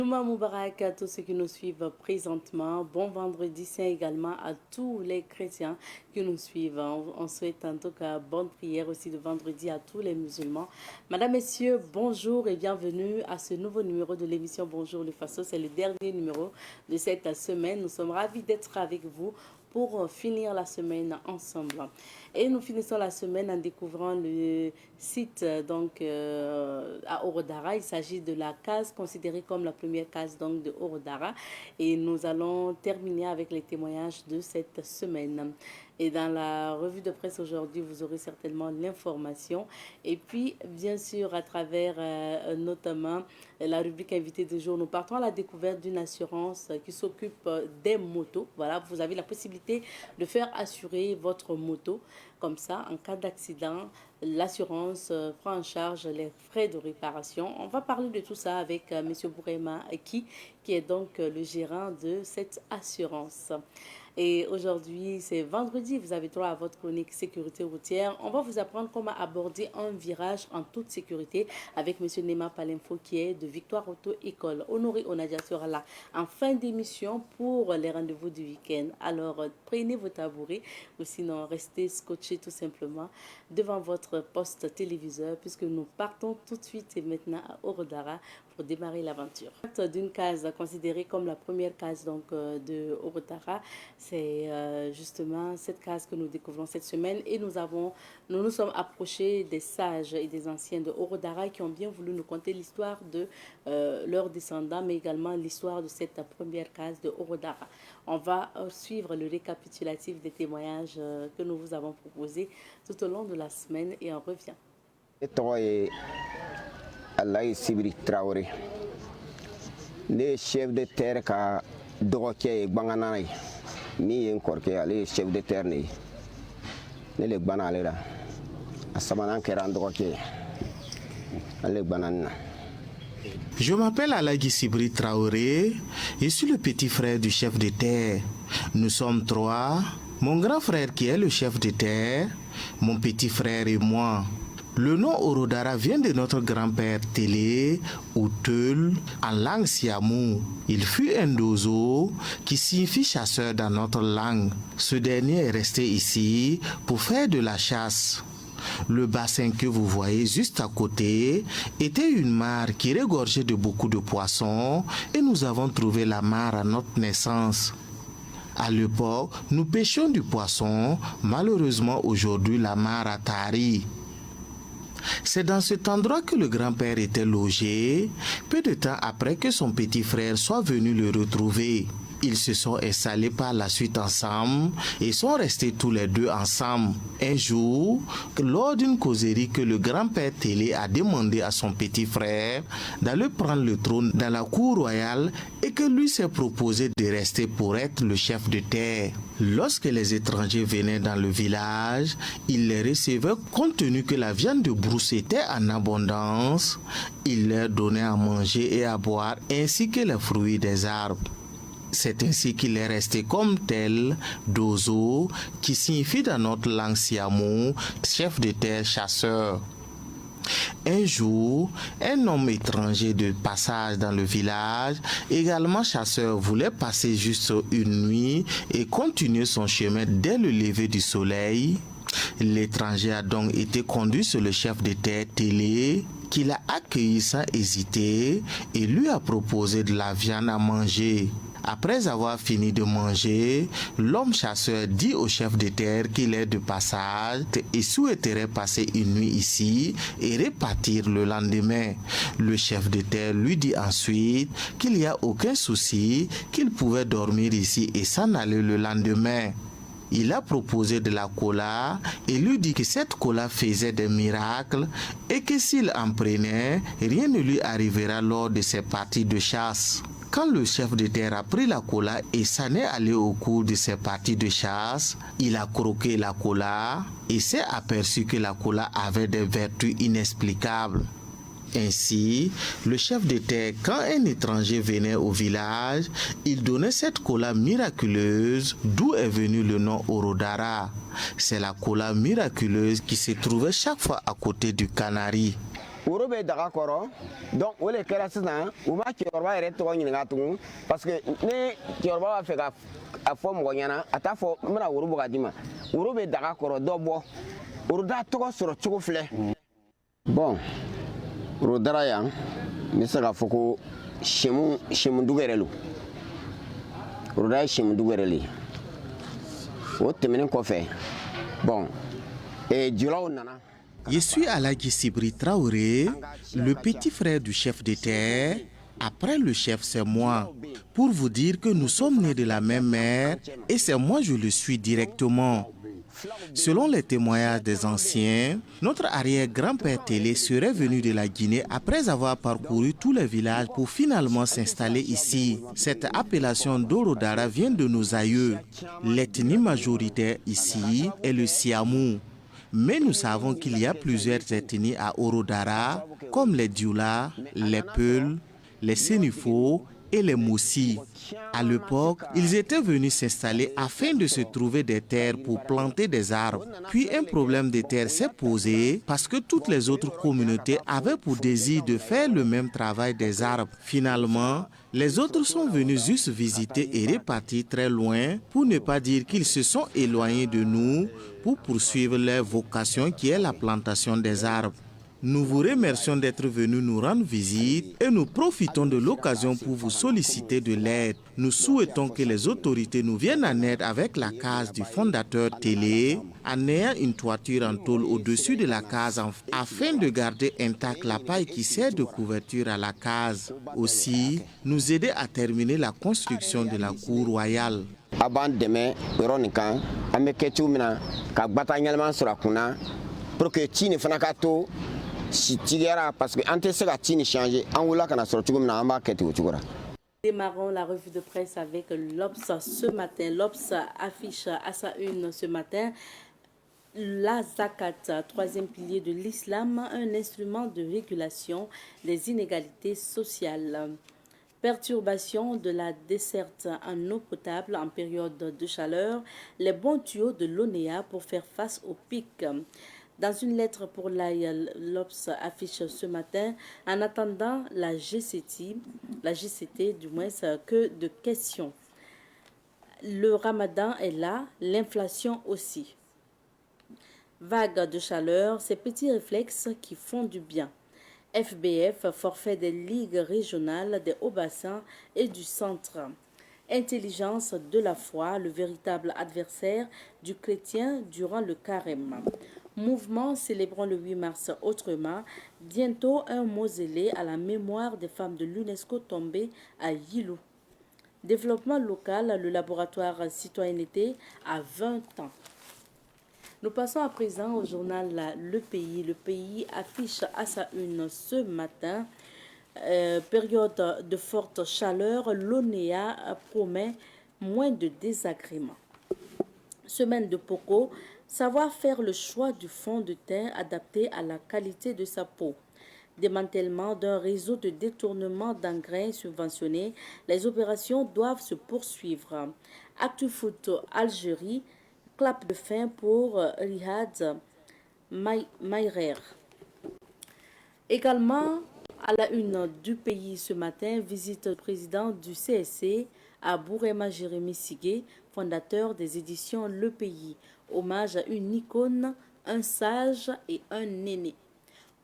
Juma Moubarak à tous ceux qui nous suivent présentement. Bon vendredi saint également à tous les chrétiens qui nous suivent. On souhaite en tout cas bonne prière aussi de vendredi à tous les musulmans. Madame, Messieurs, bonjour et bienvenue à ce nouveau numéro de l'émission Bonjour le Faso. C'est le dernier numéro de cette semaine. Nous sommes ravis d'être avec vous pour finir la semaine ensemble. Et nous finissons la semaine en découvrant le site à Orodara. Il s'agit de la case considérée comme la première case donc, de Orodara. Et nous allons terminer avec les témoignages de cette semaine. Et dans la revue de presse aujourd'hui, vous aurez certainement l'information. Et puis, bien sûr, à travers notamment la rubrique invitée du jour, nous partons à la découverte d'une assurance qui s'occupe des motos. Voilà, vous avez la possibilité de faire assurer votre moto. Comme ça, en cas d'accident, l'assurance prend en charge les frais de réparation. On va parler de tout ça avec M. Bourema, qui est donc le gérant de cette assurance. Et aujourd'hui, c'est vendredi, vous avez droit à votre chronique sécurité routière. On va vous apprendre comment aborder un virage en toute sécurité avec M. Nema Palenfo qui est de Victoire Auto École. Honoré Onadia sera là en fin d'émission pour les rendez-vous du week-end. Alors, prenez vos tabourets ou sinon restez scotchés tout simplement devant votre poste téléviseur puisque nous partons tout de suite et maintenant à Orodara pour démarrer l'aventure. D'une case considérée comme la première case donc, de Orodara, c'est justement cette case que nous découvrons cette semaine et nous nous sommes approchés des sages et des anciens de Orodara qui ont bien voulu nous conter l'histoire de leurs descendants mais également l'histoire de cette première case de Orodara. On va suivre le récapitulatif des témoignages que nous vous avons proposés tout au long de la semaine et on revient. Alaï Sibiri Traoré, les chefs de terre ka dogoke banganay ni encore que les chefs de terre ne les banalera asamanan keran dogoke les banana. Je m'appelle Alaï Sibiri Traoré, je suis le petit frère du chef de terre. Nous sommes trois, mon grand frère qui est le chef de terre, mon petit frère et moi. Le nom Orodara vient de notre grand-père Télé ou Teul en langue siamou. Il fut un dozo qui signifie chasseur dans notre langue. Ce dernier est resté ici pour faire de la chasse. Le bassin que vous voyez juste à côté était une mare qui regorgeait de beaucoup de poissons et nous avons trouvé la mare à notre naissance. À l'époque, nous pêchions du poisson. Malheureusement, aujourd'hui, la mare a tari. C'est dans cet endroit que le grand-père était logé, peu de temps après que son petit frère soit venu le retrouver. Ils se sont installés par la suite ensemble et sont restés tous les deux ensemble. Un jour, lors d'une causerie que le grand-père Télé a demandé à son petit frère d'aller prendre le trône dans la cour royale et que lui s'est proposé de rester pour être le chef de terre. Lorsque les étrangers venaient dans le village, il les recevait compte tenu que la viande de brousse était en abondance. Il leur donnait à manger et à boire ainsi que les fruits des arbres. C'est ainsi qu'il est resté comme tel Dozo, qui signifie dans notre langue siamou, chef de terre chasseur. Un jour, un homme étranger de passage dans le village, également chasseur, voulait passer juste une nuit et continuer son chemin dès le lever du soleil. L'étranger a donc été conduit sur le chef de terre Télé, qui l'a accueilli sans hésiter et lui a proposé de la viande à manger. Après avoir fini de manger, l'homme chasseur dit au chef de terre qu'il est de passage et souhaiterait passer une nuit ici et repartir le lendemain. Le chef de terre lui dit ensuite qu'il n'y a aucun souci, qu'il pouvait dormir ici et s'en aller le lendemain. Il a proposé de la cola et lui dit que cette cola faisait des miracles et que s'il en prenait, rien ne lui arrivera lors de ses parties de chasse. Quand le chef de terre a pris la cola et s'en est allé au cours de ses parties de chasse, il a croqué la cola et s'est aperçu que la cola avait des vertus inexplicables. Ainsi, le chef de terre, quand un étranger venait au village, il donnait cette cola miraculeuse, d'où est venu le nom Orodara. C'est la cola miraculeuse qui se trouvait chaque fois à côté du canari. woro bɛ daga kɔrɔ donc o de kɛra sisan u ma cɛkɔrɔba yɛrɛ tɔgɔ ɲininka tugun parce que ni cɛkɔrɔba b'a fɛ ka a fɔ mɔgɔ ɲɛna a t'a fɔ n bɛna woro bɔ ka d'i ma woro bɛ daga kɔrɔ dɔ bɔ woroda tɔgɔ sɔrɔ cogo filɛ bon worodara yan n bɛ se k'a fɔ ko sɛmudugu yɛrɛ lo woroda ye sɛmudugu yɛrɛ le ye o tɛmɛnen kɔfɛ bon julaw nana. Je suis Alagi Sibri Traoré, le petit frère du chef de terre. Après le chef, c'est moi. Pour vous dire que nous sommes nés de la même mère et c'est moi je le suis directement. Selon les témoignages des anciens, notre arrière-grand-père Télé serait venu de la Guinée après avoir parcouru tous les villages pour finalement s'installer ici. Cette appellation d'Orodara vient de nos aïeux. L'ethnie majoritaire ici est le Siamou. Mais nous savons qu'il y a plusieurs ethnies à Orodara, comme les Dioula, les Peuls, les Sénufo et les Moussi. À l'époque, ils étaient venus s'installer afin de se trouver des terres pour planter des arbres. Puis un problème de terre s'est posé parce que toutes les autres communautés avaient pour désir de faire le même travail des arbres. Finalement, les autres sont venus juste visiter et repartir très loin, pour ne pas dire qu'ils se sont éloignés de nous pour poursuivre leur vocation qui est la plantation des arbres. Nous vous remercions d'être venus nous rendre visite et nous profitons de l'occasion pour vous solliciter de l'aide. Nous souhaitons que les autorités nous viennent en aide avec la case du fondateur Télé, en ayant une toiture en tôle au-dessus de la case afin de garder intacte la paille qui sert de couverture à la case. Aussi, nous aider à terminer la construction de la cour royale. Avant demain, Veronica, Amekechumina, Kabatanyalman Surakuna, pour que Tine Fanakato. Parce que Démarrons la revue de presse avec l'Obs ce matin. L'Obs affiche à sa une ce matin la zakat, troisième pilier de l'islam, un instrument de régulation des inégalités sociales. Perturbation de la desserte en eau potable en période de chaleur, les bons tuyaux de l'ONEA pour faire face au pic. Dans une lettre pour l'Obs affiche ce matin, en attendant la GCT du moins, que de questions. Le ramadan est là, l'inflation aussi. Vague de chaleur, ces petits réflexes qui font du bien. FBF, forfait des ligues régionales des hauts-bassins et du centre. Intelligence de la foi, le véritable adversaire du chrétien durant le carême. Mouvement célébrant le 8 mars autrement, bientôt un mausolée à la mémoire des femmes de l'UNESCO tombées à Yilou. Développement local, le laboratoire citoyenneté à 20 ans. Nous passons à présent au journal Le Pays. Le Pays affiche à sa une ce matin, période de forte chaleur, l'ONEA promet moins de désagréments. Semaine de Poco, savoir faire le choix du fond de teint adapté à la qualité de sa peau. Démantèlement d'un réseau de détournement d'engrais subventionnés, les opérations doivent se poursuivre. ActuFoot Algérie, clap de fin pour Riyad Mahrez. Également, à la une du Pays ce matin, visite du président du CSC à Bourema Jérémy Sigué, fondateur des éditions Le Pays. Hommage à une icône, un sage et un aîné.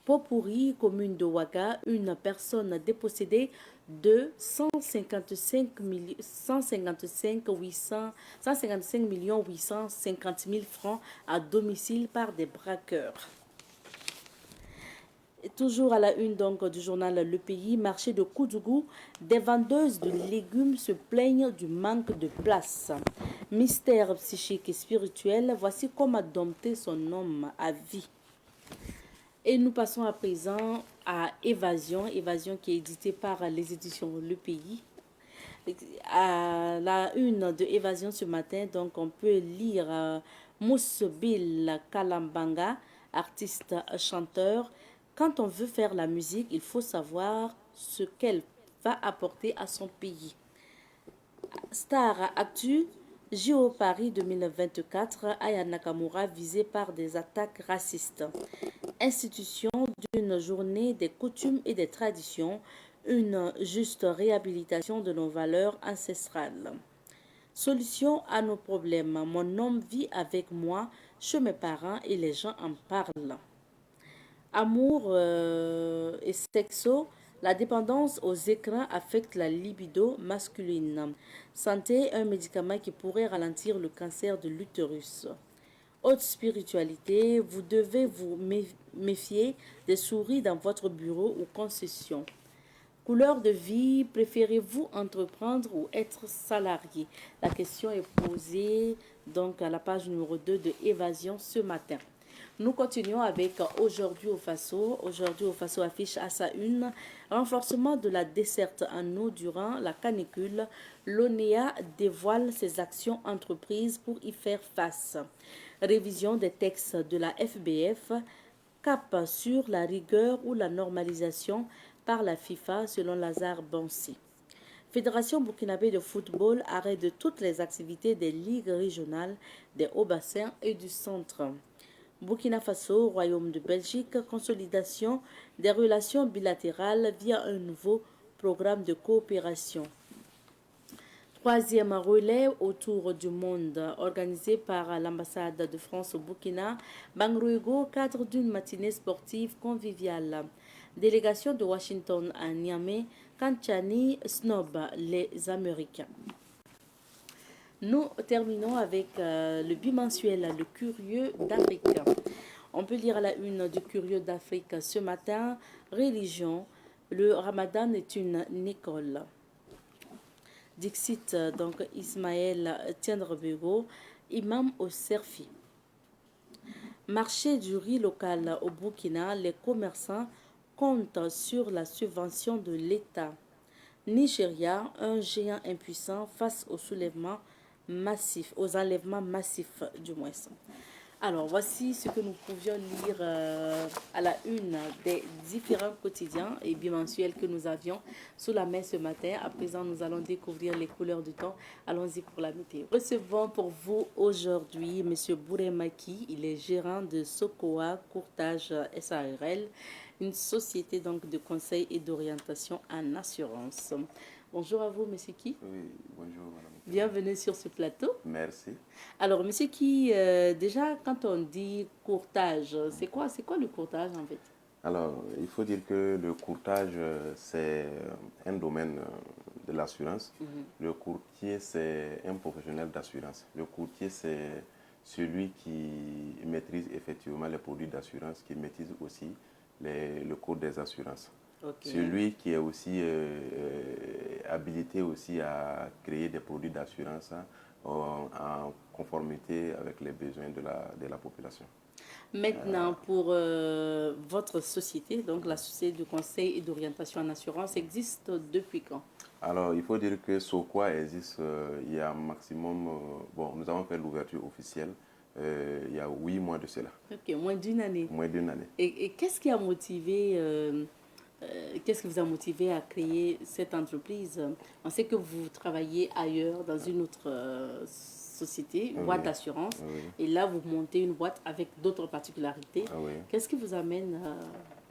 Popurri, commune de Ouaga, une personne dépossédée de 155 850 000 francs à domicile par des braqueurs. Et toujours à la une donc du journal Le Pays, marché de Koudougou, des vendeuses de légumes se plaignent du manque de place. Mystère psychique et spirituel, voici comment dompter son homme à vie. Et nous passons à présent à Évasion, Évasion qui est édité par les éditions Le Pays. À la une de Évasion ce matin, donc on peut lire Moussebil Kalambanga, artiste chanteur. Quand on veut faire la musique, il faut savoir ce qu'elle va apporter à son pays. Star Actu, JO Paris 2024, Aya Nakamura visée par des attaques racistes. Institution d'une journée des coutumes et des traditions, une juste réhabilitation de nos valeurs ancestrales. Solution à nos problèmes. Mon homme vit avec moi, chez mes parents et les gens en parlent. Amour et sexo, la dépendance aux écrans affecte la libido masculine. Santé, un médicament qui pourrait ralentir le cancer de l'utérus. Haute spiritualité, vous devez vous méfier des souris dans votre bureau ou concession. Couleur de vie, préférez-vous entreprendre ou être salarié? La question est posée donc à la page numéro 2 de Évasion ce matin. Nous continuons avec Aujourd'hui au Faso. Aujourd'hui au Faso affiche à sa une renforcement de la desserte en eau durant la canicule. L'ONEA dévoile ses actions entreprises pour y faire face. Révision des textes de la FBF. Cap sur la rigueur ou la normalisation par la FIFA selon Lazare Bansi. Fédération burkinabé de football, arrêt de toutes les activités des ligues régionales des hauts-bassins et du centre. Burkina Faso, Royaume de Belgique, consolidation des relations bilatérales via un nouveau programme de coopération. Troisième relais autour du monde, organisé par l'ambassade de France au Burkina, Bangrouego, cadre d'une matinée sportive conviviale. Délégation de Washington à Niamey, Kanchani snob les Américains. Nous terminons avec le bimensuel Le Curieux d'Afrique. On peut lire à la une du Curieux d'Afrique ce matin, religion, le Ramadan est une école. Dixit donc Ismaël Tiendrebego, imam au Serfi. Marché du riz local au Burkina, les commerçants comptent sur la subvention de l'État. Nigeria, un géant impuissant face au soulèvement massif, aux enlèvements massifs du moins. Alors, voici ce que nous pouvions lire à la une des différents quotidiens et bimensuels que nous avions sous la main ce matin. À présent, nous allons découvrir les couleurs du temps. Allons-y pour la météo. Recevons pour vous aujourd'hui M. Bouremaki. Il est gérant de Sokoa Courtage SARL, une société donc de conseil et d'orientation en assurance. Bonjour à vous, monsieur Ki. Oui, bonjour, madame. Bienvenue sur ce plateau. Merci. Alors, monsieur Ki, déjà, quand on dit courtage, c'est quoi le courtage en fait? Alors, il faut dire que le courtage, c'est un domaine de l'assurance. Le courtier, c'est un professionnel d'assurance. Le courtier, c'est celui qui maîtrise effectivement les produits d'assurance, qui maîtrise aussi le code des assurances. Okay. Celui qui est aussi habilité aussi à créer des produits d'assurance en conformité avec les besoins de la population. Maintenant, pour votre société, donc la société de conseil et d'orientation en assurance, existe depuis quand? Alors, il faut dire que Sokoa existe il y a maximum... bon, nous avons fait l'ouverture officielle il y a 8 mois de cela. Ok, moins d'une année. Moins d'une année. Et qu'est-ce qui a motivé... qu'est-ce qui vous a motivé à créer cette entreprise? On sait que vous travaillez ailleurs, dans une autre société, une boîte d'assurance. Oui. Et là, vous montez une boîte avec d'autres particularités. Oui. Qu'est-ce qui vous amène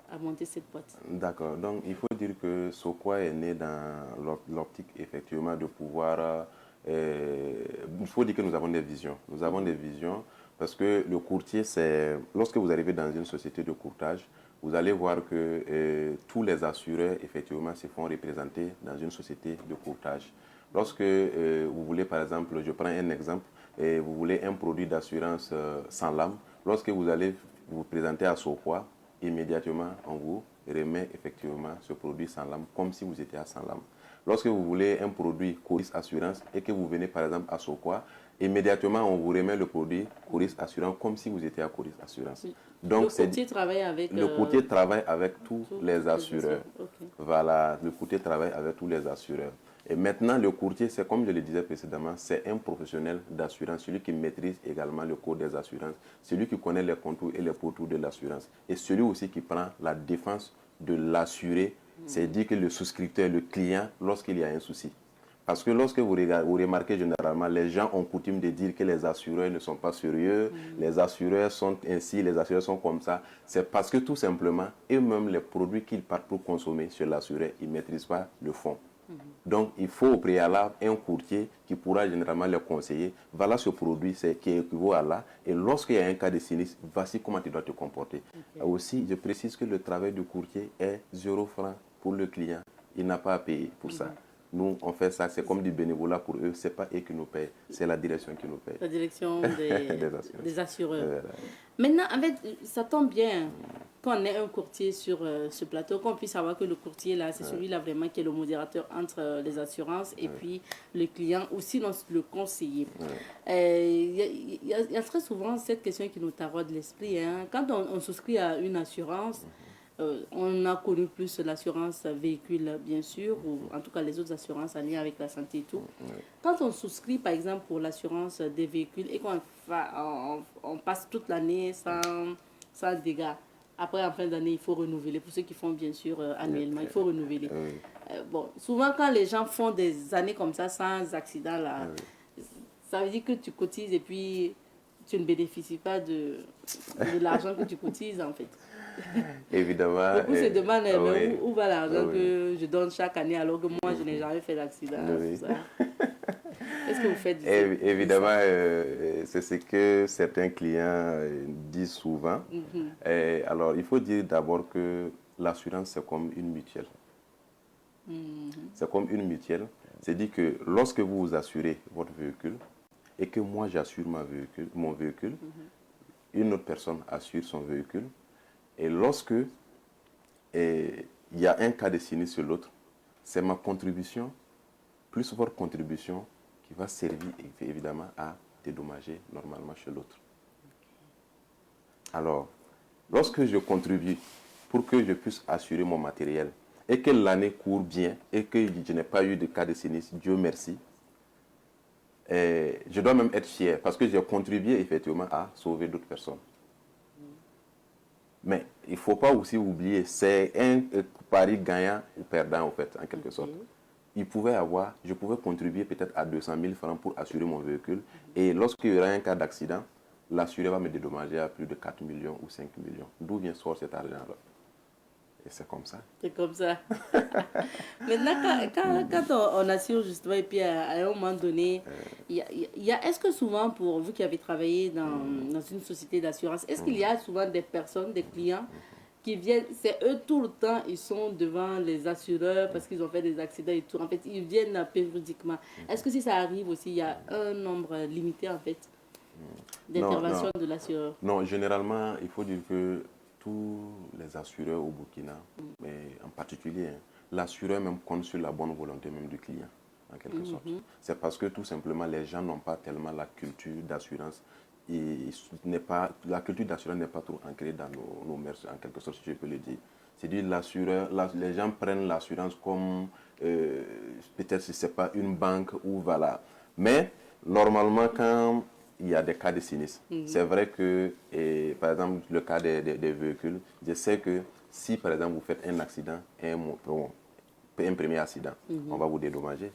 à monter cette boîte? D'accord. Donc, il faut dire que Sokoa est né dans l'optique, effectivement, de pouvoir... il faut dire que nous avons des visions. Nous avons des visions parce que le courtier, c'est... Lorsque vous arrivez dans une société de courtage, vous allez voir que tous les assureurs, effectivement, se font représenter dans une société de courtage. Lorsque vous voulez, par exemple, je prends un exemple, vous voulez un produit d'assurance sans lame, lorsque vous allez vous présenter à Sokoa, immédiatement, on vous remet effectivement ce produit sans lame, comme si vous étiez à sans lame. Lorsque vous voulez un produit Coris Assurance et que vous venez, par exemple, à Sokoa, immédiatement, on vous remet le produit Coris Assurance comme si vous étiez à Coris Assurance. Donc, le courtier travaille avec... Le courtier travaille avec tous les assureurs. Okay. Voilà, le courtier travaille avec tous les assureurs. Et maintenant, le courtier, c'est comme je le disais précédemment, c'est un professionnel d'assurance, celui qui maîtrise également le code des assurances, celui qui connaît les contours et les pourtours de l'assurance, et celui aussi qui prend la défense de l'assuré, c'est-à-dire que le souscripteur, le client, lorsqu'il y a un souci. Parce que lorsque vous remarquez généralement, les gens ont coutume de dire que les assureurs ne sont pas sérieux, les assureurs sont ainsi, les assureurs sont comme ça. C'est parce que tout simplement, eux-mêmes, les produits qu'ils partent pour consommer chez l'assureur, ils ne maîtrisent pas le fond. Donc, il faut au préalable un courtier qui pourra généralement les conseiller. Voilà ce produit qui équivaut à là. Et lorsqu'il y a un cas de sinistre, voici comment tu dois te comporter. Aussi, je précise que le travail du courtier est 0 francs pour le client. Il n'a pas à payer pour ça. Nous, on fait ça, c'est comme du bénévolat pour eux. Ce n'est pas eux qui nous payent, c'est la direction qui nous paye. La direction des assureurs. Voilà. Maintenant, en fait, ça tombe bien qu'on ait un courtier sur ce plateau, qu'on puisse savoir que le courtier, là, c'est celui-là vraiment qui est le modérateur entre les assurances et puis le client, ou sinon le conseiller. Il y a très souvent cette question qui nous taraude l'esprit. Hein. Quand on souscrit à une assurance, on a connu plus l'assurance véhicule, bien sûr, ou en tout cas les autres assurances en lien avec la santé et tout. Quand on souscrit, par exemple, pour l'assurance des véhicules et qu'on on passe toute l'année sans dégâts, après, en fin d'année, il faut renouveler. Pour ceux qui font, bien sûr, annuellement, il faut renouveler. Bon, souvent, quand les gens font des années comme ça, sans accident, là, ça veut dire que tu cotises et puis tu ne bénéficies pas de l'argent que tu cotises, en fait. Évidemment. Beaucoup se demandent où va l'argent que je donne chaque année alors que moi, je n'ai jamais fait d'accident. Qu'est-ce que vous faites Évidemment, c'est ce que certains clients disent souvent. Alors, il faut dire d'abord que l'assurance, c'est comme une mutuelle. C'est comme une mutuelle. C'est-à-dire que lorsque vous vous assurez votre véhicule et que moi, j'assure mon véhicule, une autre personne assure son véhicule, et lorsque il y a un cas de sinistre sur l'autre, c'est ma contribution, plus votre contribution, qui va servir évidemment à dédommager normalement chez l'autre. Alors, lorsque je contribue pour que je puisse assurer mon matériel et que l'année court bien et que je n'ai pas eu de cas de sinistre, Dieu merci, je dois même être fier parce que j'ai contribué effectivement à sauver d'autres personnes. Mais il ne faut pas aussi oublier, c'est un pari gagnant ou perdant, en fait, en quelque sorte. Je pouvais contribuer peut-être à 200 000 francs pour assurer mon véhicule. Et lorsqu'il y aura un cas d'accident, l'assuré va me dédommager à plus de 4 millions ou 5 millions. D'où vient sort cet argent-là? Et c'est comme ça. C'est comme ça. Maintenant, quand on assure justement, et puis à un moment donné, est-ce que souvent, pour vous qui avez travaillé dans une société d'assurance, est-ce qu'il y a souvent des personnes, des clients qui viennent, c'est eux tout le temps, ils sont devant les assureurs parce qu'ils ont fait des accidents et tout. En fait, ils viennent périodiquement. Est-ce que si ça arrive aussi, il y a un nombre limité en fait d'interventions de l'assureur? Non, généralement, il faut dire que tous les assureurs au Burkina, mais en particulier, l'assureur même compte sur la bonne volonté même du client, en quelque sorte. C'est parce que tout simplement, les gens n'ont pas tellement la culture d'assurance. La culture d'assurance n'est pas trop ancrée dans nos mœurs, en quelque sorte, si je peux le dire. C'est-à-dire les gens prennent l'assurance comme, peut-être si ce n'est pas une banque ou voilà. Mais normalement, quand il y a des cas de sinistre. C'est vrai que, par exemple, le cas des véhicules, je sais que si, par exemple, vous faites un accident, un premier accident, on va vous dédommager.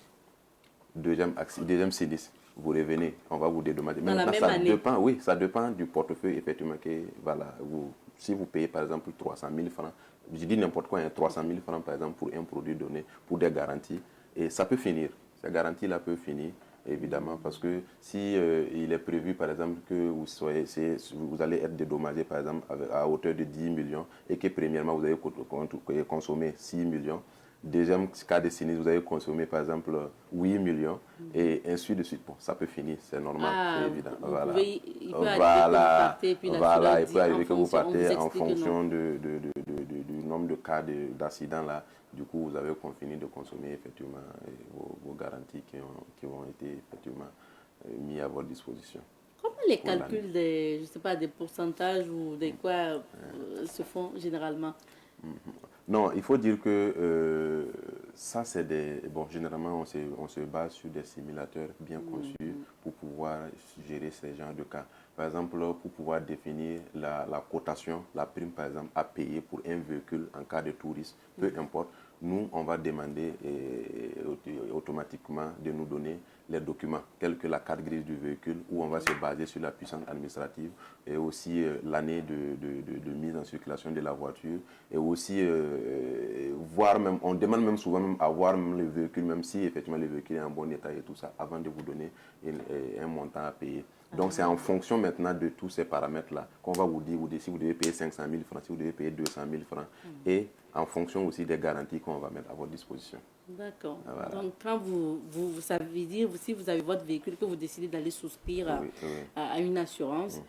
Deuxième sinistre, vous revenez, on va vous dédommager. Dans la même année. Ça dépend du portefeuille, effectivement, que, voilà, si vous payez, par exemple, 300 000 francs, je dis n'importe quoi, 300 000 francs, par exemple, pour un produit donné, pour des garanties, et ça peut finir. Ces garanties-là peuvent finir. Évidemment, parce que si il est prévu, par exemple, que vous allez être dédommagé, par exemple, à hauteur de 10 millions, et que premièrement, vous avez consommé 6 millions, deuxième cas de sinistre, vous avez consommé, par exemple, 8 millions, et ainsi de suite. Bon, ça peut finir, c'est normal, c'est évident. Il peut arriver que vous partez en fonction du nombre de cas d'accident là. Du coup, vous avez fini de consommer effectivement vos garanties qui ont été effectivement mis à votre disposition. Comment les calculs des pourcentages ou des quoi se font généralement? Non, il faut dire que ça, c'est généralement, on se base sur des simulateurs bien conçus pour pouvoir gérer ces genres de cas. Par exemple, pour pouvoir définir la cotation, la prime, par exemple, à payer pour un véhicule en cas de tourisme, peu importe. nous, on va demander automatiquement de nous donner les documents, tels que la carte grise du véhicule, où on va se baser sur la puissance administrative, et aussi l'année de mise en circulation de la voiture, et aussi voir même, on demande même souvent même à voir même le véhicule, même si effectivement le véhicule est en bon état et tout ça, avant de vous donner un montant à payer. Donc c'est en fonction maintenant de tous ces paramètres-là qu'on va vous dire si vous devez payer 500 000 francs, si vous devez payer 200 000 francs, et en fonction aussi des garanties qu'on va mettre à votre disposition. D'accord. Voilà. Donc, quand vous savez dire, si vous avez votre véhicule, que vous décidez d'aller souscrire à une assurance,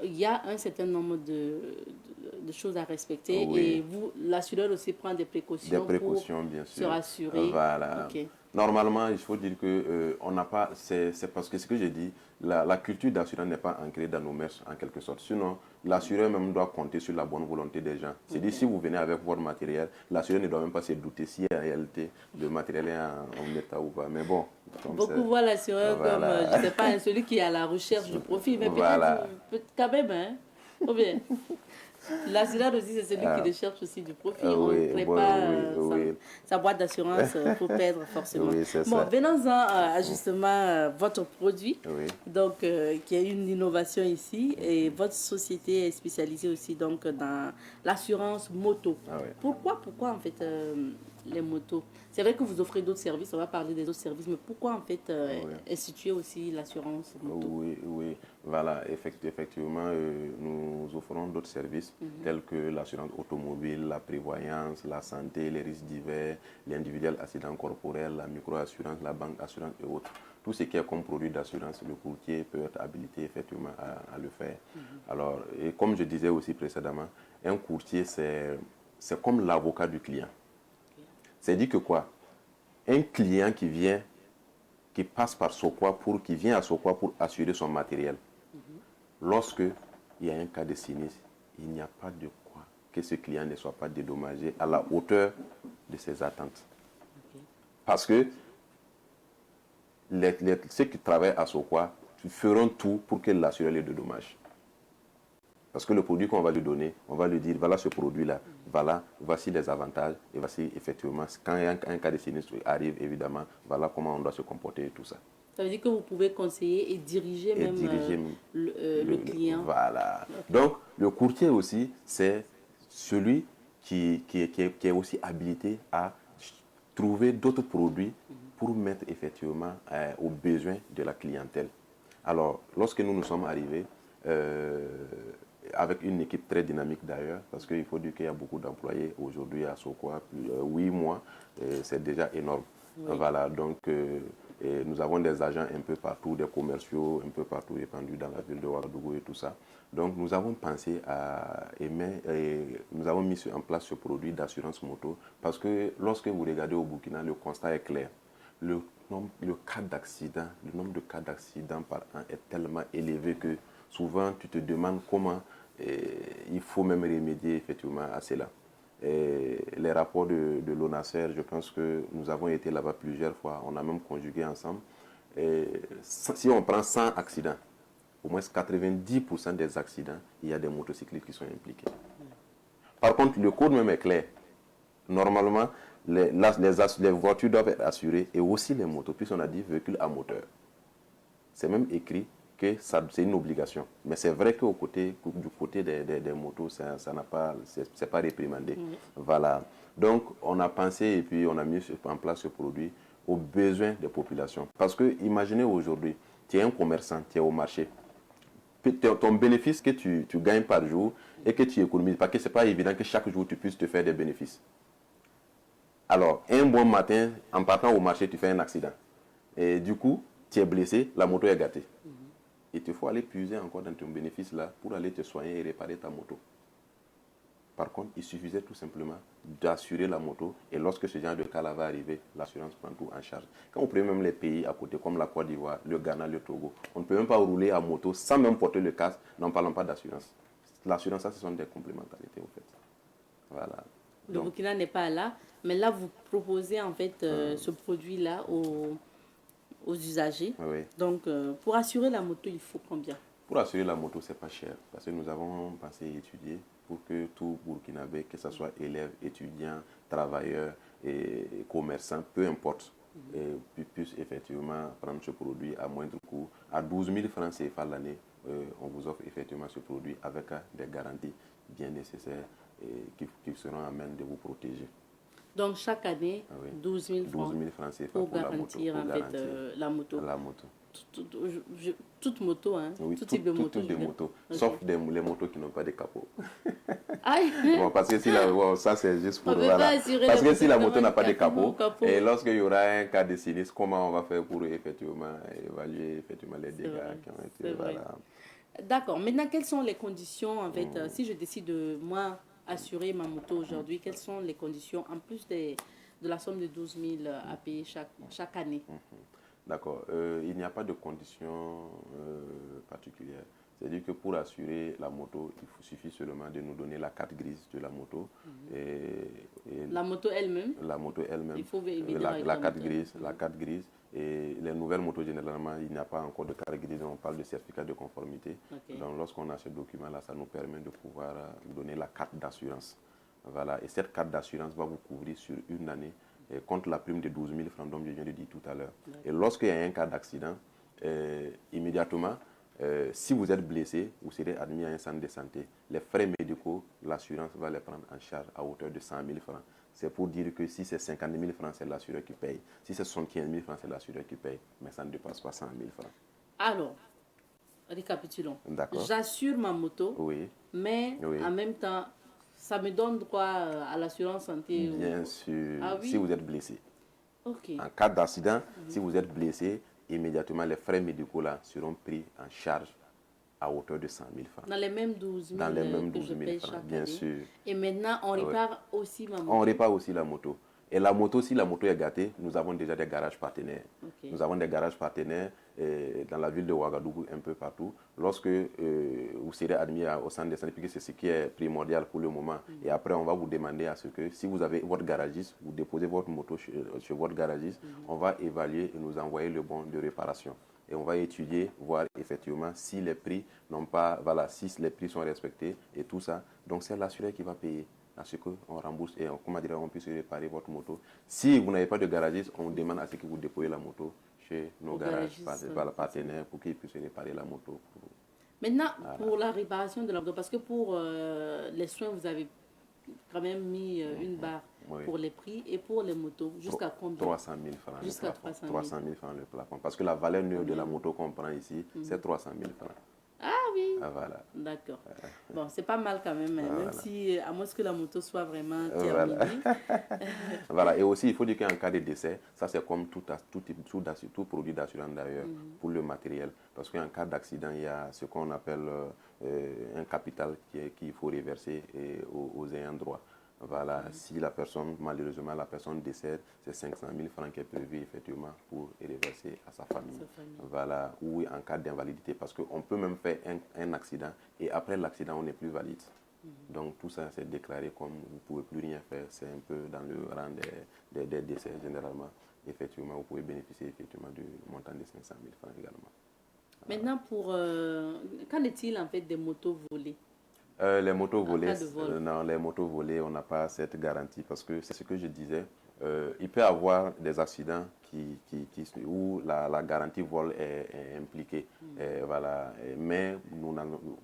il y a un certain nombre de choses à respecter et l'assureur aussi prend des précautions bien sûr. Se rassurer. Voilà. Okay. Normalement, il faut dire que on n'a pas, c'est parce que ce que j'ai dit, la culture d'assurance n'est pas ancrée dans nos mœurs en quelque sorte. Sinon, l'assureur même doit compter sur la bonne volonté des gens. C'est-à-dire, si vous venez avec votre matériel, l'assureur ne doit même pas se douter si en réalité le matériel est en état ou pas. Mais bon. Beaucoup voient l'assureur comme, je ne sais pas, celui qui est à la recherche du profit. Mais peut-être quand même, hein. Ou bien. L'assureur aussi, c'est celui qui recherche aussi du profit. On ne crée pas sa boîte d'assurance pour perdre forcément. Bon, venons-en justement votre produit, donc, qui est une innovation ici. Et votre société est spécialisée aussi donc, dans l'assurance moto. Pourquoi en fait les motos? C'est vrai que vous offrez d'autres services, on va parler des autres services, mais pourquoi en fait instituer aussi l'assurance moto? Oui, voilà, effectivement, nous offrons d'autres services tels que l'assurance automobile, la prévoyance, la santé, les risques divers, l'individuel accident corporel, la micro-assurance, la banque assurance et autres. Tout ce qui est comme produit d'assurance, le courtier peut être habilité effectivement à le faire. Alors, et comme je disais aussi précédemment, un courtier, c'est comme l'avocat du client. C'est-à-dire que quoi? Un client qui passe par Sokwa qui vient à Sokwa pour assurer son matériel. Lorsque il y a un cas de sinistre, il n'y a pas de quoi que ce client ne soit pas dédommagé à la hauteur de ses attentes. Parce que ceux qui travaillent à Sokwa feront tout pour que l'assureur les dédommage. Parce que le produit qu'on va lui donner, on va lui dire, voilà ce produit-là, voilà, voici les avantages, et voici effectivement, quand un cas de sinistre arrive, évidemment, voilà comment on doit se comporter et tout ça. Ça veut dire que vous pouvez conseiller et diriger le client. Voilà. Donc, le courtier aussi, c'est celui qui est aussi habilité à trouver d'autres produits pour mettre effectivement aux besoins de la clientèle. Alors, lorsque nous sommes arrivés, avec une équipe très dynamique d'ailleurs, parce qu'il faut dire qu'il y a beaucoup d'employés aujourd'hui à Sokwa, 8 mois, c'est déjà énorme. Voilà, donc nous avons des agents un peu partout, des commerciaux un peu partout répandus dans la ville de Ouagadougou et tout ça. Donc nous avons pensé nous avons mis en place ce produit d'assurance moto, parce que lorsque vous regardez au Burkina, le constat est clair. Le nombre de cas d'accidents par an est tellement élevé que souvent tu te demandes comment il faut même remédier effectivement à cela. Et les rapports de l'ONACER, je pense que nous avons été là-bas plusieurs fois, on a même conjugué ensemble. Et si on prend 100 accidents, au moins 90% des accidents, il y a des motocyclistes qui sont impliqués. Par contre, le code même est clair. Normalement, les voitures doivent être assurées et aussi les motos, puisqu'on a dit véhicules à moteur. C'est même écrit que c'est une obligation. Mais c'est vrai du côté des motos, ça n'a pas, c'est pas réprimandé. Voilà. Donc, on a pensé et puis on a mis en place ce produit aux besoins des populations. Parce que, imaginez aujourd'hui, tu es un commerçant, tu es au marché. Ton bénéfice que tu gagnes par jour et que tu économises, parce que ce n'est pas évident que chaque jour tu puisses te faire des bénéfices. Alors, un bon matin, en partant au marché, tu fais un accident. Et du coup, tu es blessé, la moto est gâtée. Il te faut aller puiser encore dans ton bénéfice là pour aller te soigner et réparer ta moto. Par contre, il suffisait tout simplement d'assurer la moto et lorsque ce genre de cas là va arriver, l'assurance prend tout en charge. Quand on prend même les pays à côté comme la Côte d'Ivoire, le Ghana, le Togo, on ne peut même pas rouler à moto sans même porter le casque, n'en parlons pas d'assurance. L'assurance, ça, ce sont des complémentarités en fait. Voilà. Le Burkina n'est pas là, mais là vous proposez en fait ce produit là aux usagers. Oui. Donc, pour assurer la moto, il faut combien? Pour assurer la moto, ce n'est pas cher. Parce que nous avons pensé étudier pour que tout Burkinabé, que ce soit élève, étudiant, travailleurs et commerçants, peu importe, et puissent effectivement prendre ce produit à moindre coût. À 12 000 francs CFA l'année, on vous offre effectivement ce produit avec des garanties bien nécessaires et qui seront à même de vous protéger. Donc chaque année, Ah oui. 12 000 francs, 12 000 francs CFA pour pour la moto. garantir Pour en garantir fait la moto. la moto. Toute moto, hein? Oui, tout type de moto. Tout type de moto, Ok. sauf les motos qui n'ont pas de capot. Aïe. Bon, parce que si la, bon, ça c'est juste pour On peut voilà. pas assurer Parce la que si la moto moto n'a pas de capot, capot, et lorsqu'il y aura un cas de sinistre, comment on va faire pour effectivement évaluer effectivement les dégâts qui ont été voilà. D'accord. Maintenant, quelles sont les conditions en fait si je décide de moi assurer ma moto aujourd'hui, quelles sont les conditions en plus de la somme de 12 000 à payer chaque année? D'accord. Il n'y a pas de conditions particulières. C'est-à-dire que pour assurer la moto, il suffit seulement de nous donner la carte grise de la moto. Et la moto elle-même? La moto elle-même. Il faut évidemment la carte grise. La carte grise. Et les nouvelles motos, généralement, il n'y a pas encore de carte grise. On parle de certificat de conformité. Okay. Donc, lorsqu'on a ce document-là, ça nous permet de pouvoir donner la carte d'assurance. Voilà. Et cette carte d'assurance va vous couvrir sur une année contre la prime de 12 000 francs, dont je viens de dire tout à l'heure. Et lorsqu'il y a un cas d'accident, immédiatement, si vous êtes blessé, vous serez admis à un centre de santé. Les frais médicaux, l'assurance va les prendre en charge à hauteur de 100 000 francs. C'est pour dire que si c'est 50 000 francs, c'est l'assureur qui paye. Si c'est 75 000 francs, c'est l'assureur qui paye. Mais ça ne dépasse pas 100 000 francs. Alors, récapitulons. J'assure ma moto, mais en même temps, ça me donne droit à l'assurance santé? Bien sûr, oui? Si vous êtes blessé. Okay. En cas d'accident, si vous êtes blessé, immédiatement les frais médicaux là seront pris en charge à hauteur de 100 000 francs. Dans les mêmes 12 000 Dans les mêmes que 12 000 je paye francs, chaque bien année. sûr. Et maintenant, on répare aussi ma moto? On répare aussi la moto. Et la moto, si la moto est gâtée, nous avons déjà des garages partenaires. Okay. Nous avons des garages partenaires dans la ville de Ouagadougou, un peu partout. Lorsque vous serez admis au centre de santé, puisque c'est ce qui est primordial pour le moment. Et après, on va vous demander à ce que, si vous avez votre garagiste, vous déposez votre moto chez votre garagiste, on va évaluer et nous envoyer le bon de réparation. Et on va étudier, voir effectivement si les prix n'ont pas, voilà, si les prix sont respectés et tout ça. Donc c'est l'assureur qui va payer. À ce qu'on rembourse et on puisse réparer votre moto. Si vous n'avez pas de garagiste, on demande à ce que vous déposez la moto chez nos garages partenaires pour qu'ils puissent réparer la moto. Maintenant, pour la réparation de la moto, parce que pour les soins, vous avez quand même mis une barre pour les prix et pour les motos, jusqu'à combien? 300 000 francs. Jusqu'à 300 000. 300 000 francs le plafond. Parce que la valeur neuve de la moto qu'on prend ici, c'est 300 000 francs. Ah oui. Voilà. D'accord. Bon, c'est pas mal quand même, même si, à moins que la moto soit vraiment terminée. Voilà. Et aussi, il faut dire qu'en cas de décès, ça c'est comme tout produit d'assurance d'ailleurs, pour le matériel. Parce qu'en cas d'accident, il y a ce qu'on appelle un capital qu'il faut reverser aux ayants droit. Voilà, si la personne, malheureusement, la personne décède, c'est 500 000 francs qui est prévu effectivement pour reverser à sa famille. Voilà, ou en cas d'invalidité, parce qu'on peut même faire un accident et après l'accident, on n'est plus valide. Donc tout ça, c'est déclaré comme vous ne pouvez plus rien faire. C'est un peu dans le rang des décès généralement. Effectivement, vous pouvez bénéficier effectivement du montant de 500 000 francs également. Maintenant, qu'en est-il en fait des motos volées? Les motos volées, non, les motos volées, on n'a pas cette garantie parce que c'est ce que je disais. Il peut y avoir des accidents où la garantie vol est impliquée. Voilà. Mais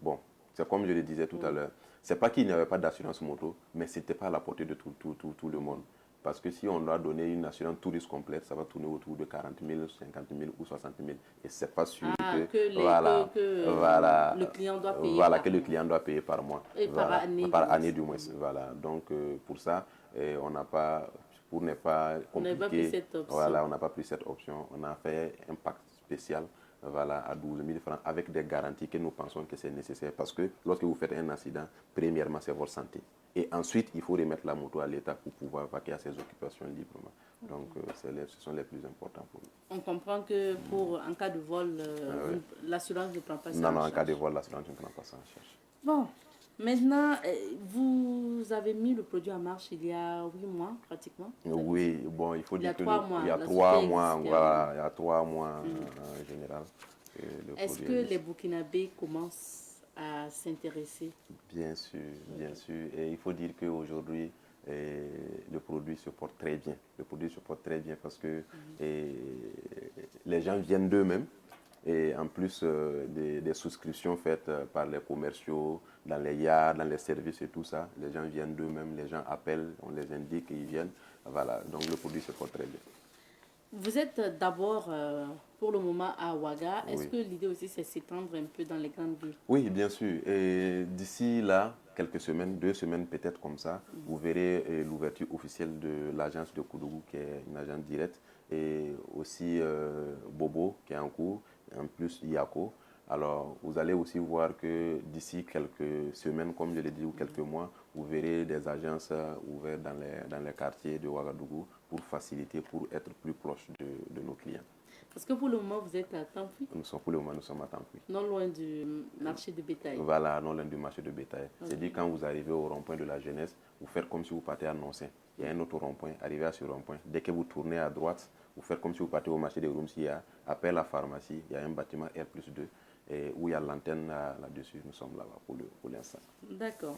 bon, c'est comme je le disais tout à l'heure. C'est pas qu'il n'y avait pas d'assurance moto, mais ce n'était pas à la portée de tout le monde. Parce que si on doit donner une assurance tout risque complète, ça va tourner autour de 40 000, 50 000 ou 60 000. Et ce n'est pas sûr que le client doit payer que le client doit payer par mois. Et par année du moins. Voilà. Donc, pour ça, on n'a pas, pour ne pas compliquer, on n'a pas pris cette option. On a fait un pacte spécial à 12 000 francs avec des garanties que nous pensons que c'est nécessaire. Parce que lorsque vous faites un accident, premièrement, c'est votre santé. Et ensuite, il faut remettre la moto à l'État pour pouvoir vaquer à ses occupations librement. Donc, ce sont les plus importants pour nous. On comprend que en cas de vol, l'assurance ne prend pas ça en charge. Non, en cas de vol, l'assurance ne prend pas ça en charge. Bon, maintenant, vous avez mis le produit en marche il y a 8 mois pratiquement. Oui, bon, il faut dire qu'il y a 3 mois, voilà, il y a 3 mois en général. Est-ce que les Burkinabés commencent à s'intéresser? Bien sûr, bien sûr. Et il faut dire qu'aujourd'hui, le produit se porte très bien. Le produit se porte très bien parce que les gens viennent d'eux-mêmes. Et en plus des souscriptions faites par les commerciaux, dans les yards, dans les services et tout ça, les gens viennent d'eux-mêmes, les gens appellent, on les indique et ils viennent. Voilà, donc le produit se porte très bien. Vous êtes d'abord pour le moment à Ouaga. Est-ce Oui. que l'idée aussi c'est s'étendre un peu dans les grandes villes? Oui, bien sûr. Et d'ici là, quelques semaines, 2 semaines peut-être comme ça, vous verrez l'ouverture officielle de l'agence de Koudougou, qui est une agence directe, et aussi Bobo, qui est en cours, en plus Yako. Alors, vous allez aussi voir que d'ici quelques semaines, comme je l'ai dit, ou quelques mois, vous verrez des agences ouvertes dans les quartiers de Ouagadougou pour faciliter, pour être plus proche de nos clients. Parce que pour le moment, vous êtes à Tampi, Pour le moment, nous sommes à Tampouy. non loin du marché de bétail. Voilà, non loin du marché de bétail. C'est-à-dire quand vous arrivez au rond-point de la jeunesse, vous faites comme si vous partez à Noncin. Il y a un autre rond-point, arrivez à ce rond-point. Dès que vous tournez à droite, vous faites comme si vous partez au marché des Roumsia. Après la pharmacie, il y a un bâtiment R+2 où il y a l'antenne là-dessus. Nous sommes là-bas pour l'instant. D'accord.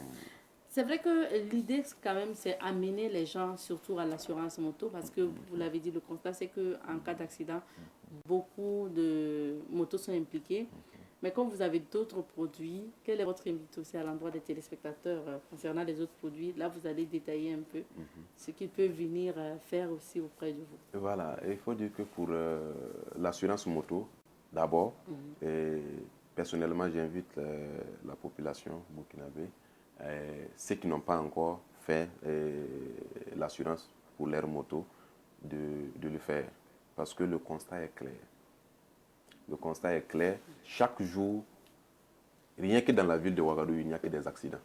C'est vrai que l'idée, quand même, c'est amener les gens surtout à l'assurance moto parce que, vous l'avez dit, le constat, c'est qu'en cas d'accident, beaucoup de motos sont impliquées. Mais comme vous avez d'autres produits, quelle est votre invite aussi à l'endroit des téléspectateurs concernant les autres produits? Là, vous allez détailler un peu ce qu'ils peuvent venir faire aussi auprès de vous. Voilà, et il faut dire que pour l'assurance moto, d'abord, personnellement, j'invite la population burkinabé, ceux qui n'ont pas encore fait l'assurance pour leur moto, de le faire. Parce que le constat est clair. Le constat est clair. Chaque jour, rien que dans la ville de Ouagadougou, il n'y a que des accidents.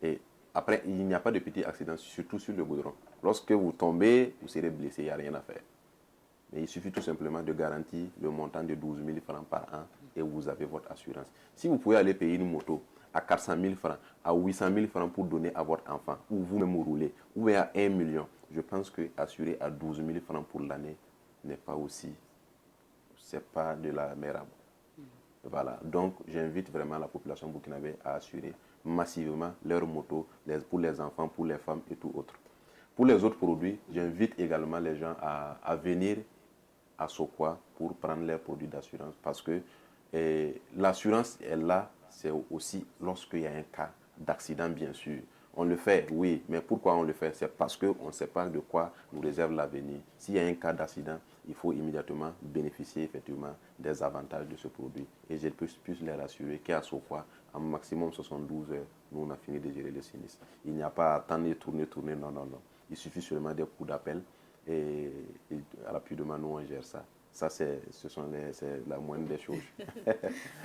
Et après, il n'y a pas de petits accidents, surtout sur le goudron. Lorsque vous tombez, vous serez blessé, il n'y a rien à faire. Mais il suffit tout simplement de garantir le montant de 12 000 francs par an et vous avez votre assurance. Si vous pouvez aller payer une moto à 400 000 francs, à 800 000 francs pour donner à votre enfant, ou vous-même rouler, ou à 1 million, je pense que assurer à 12 000 francs pour l'année n'est pas aussi, c'est pas de la mer à boire. Voilà, donc j'invite vraiment la population burkinabé à assurer massivement leurs motos pour les enfants, pour les femmes et tout autre. Pour les autres produits, j'invite également les gens à venir à Sokwa pour prendre leurs produits d'assurance parce que l'assurance est là, c'est aussi lorsqu'il y a un cas d'accident, bien sûr. On le fait, oui, mais pourquoi on le fait? C'est parce qu'on ne sait pas de quoi nous réserve l'avenir. S'il y a un cas d'accident, il faut immédiatement bénéficier effectivement des avantages de ce produit. Et je peux plus les rassurer qu'à Sokwa, en maximum 72 heures, nous on a fini de gérer le sinistre. Il n'y a pas à attendre de tourner, non, non, non. Il suffit seulement des coups d'appel et rapidement nous on gère ça. Ça, c'est la moindre des choses.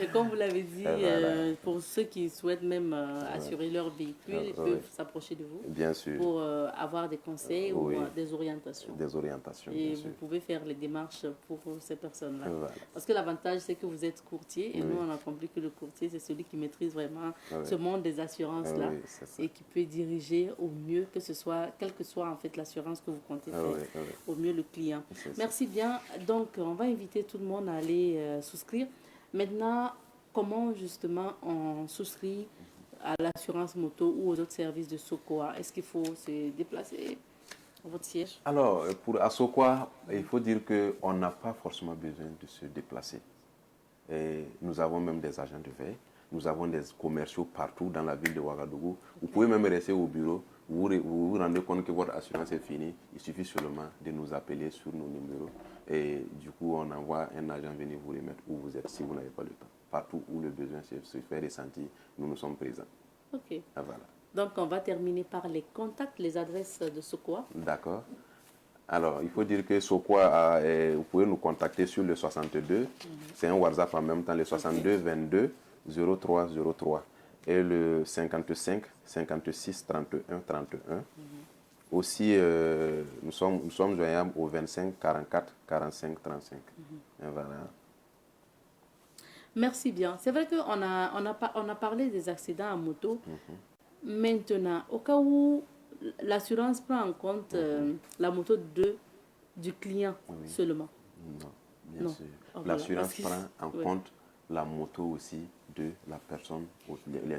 Et comme vous l'avez dit, Voilà. pour ceux qui souhaitent même assurer leur véhicule, ils peuvent s'approcher de vous Bien sûr. pour avoir des conseils Oui. ou des orientations. Des orientations, Et bien vous sûr. pouvez faire les démarches pour ces personnes-là. Voilà. Parce que l'avantage, c'est que vous êtes courtier. Et Oui. nous, on a compris que le courtier, c'est celui qui maîtrise vraiment Oui. ce monde des assurances-là. Oui, c'est ça. Et qui peut diriger au mieux, quelle que soit en fait l'assurance que vous comptez faire, Oui, oui. au mieux le client. C'est ça. Merci bien. Donc, on va inviter tout le monde à aller souscrire. Maintenant, comment justement on souscrit à l'assurance moto ou aux autres services de Sokoa? Est-ce qu'il faut se déplacer à votre siège? Alors, pour Asokwa, il faut dire qu'on n'a pas forcément besoin de se déplacer. Et nous avons même des agents de veille, nous avons des commerciaux partout dans la ville de Ouagadougou. Vous pouvez même rester au bureau, vous vous rendez compte que votre assurance est finie, il suffit seulement de nous appeler sur nos numéros. Et du coup, on envoie un agent venir vous remettre où vous êtes si vous n'avez pas le temps. Partout où le besoin se fait ressentir, nous sommes présents. Ok. Ah, voilà. Donc, on va terminer par les contacts, les adresses de Sokoa. D'accord. Alors, il faut dire que Sokwa, vous pouvez nous contacter sur le 62. C'est un WhatsApp en même temps, le 62 22 03 03. Et le 55 56 31 31. Aussi, nous sommes joignables au 25 44 45 35. Et voilà. Merci bien. C'est vrai qu'on a parlé des accidents à moto. Maintenant, au cas où l'assurance prend en compte la moto du client seulement. Non, bien Non. sûr. Oh, voilà, L'assurance parce que- prend en ouais. compte la moto aussi de la personne, les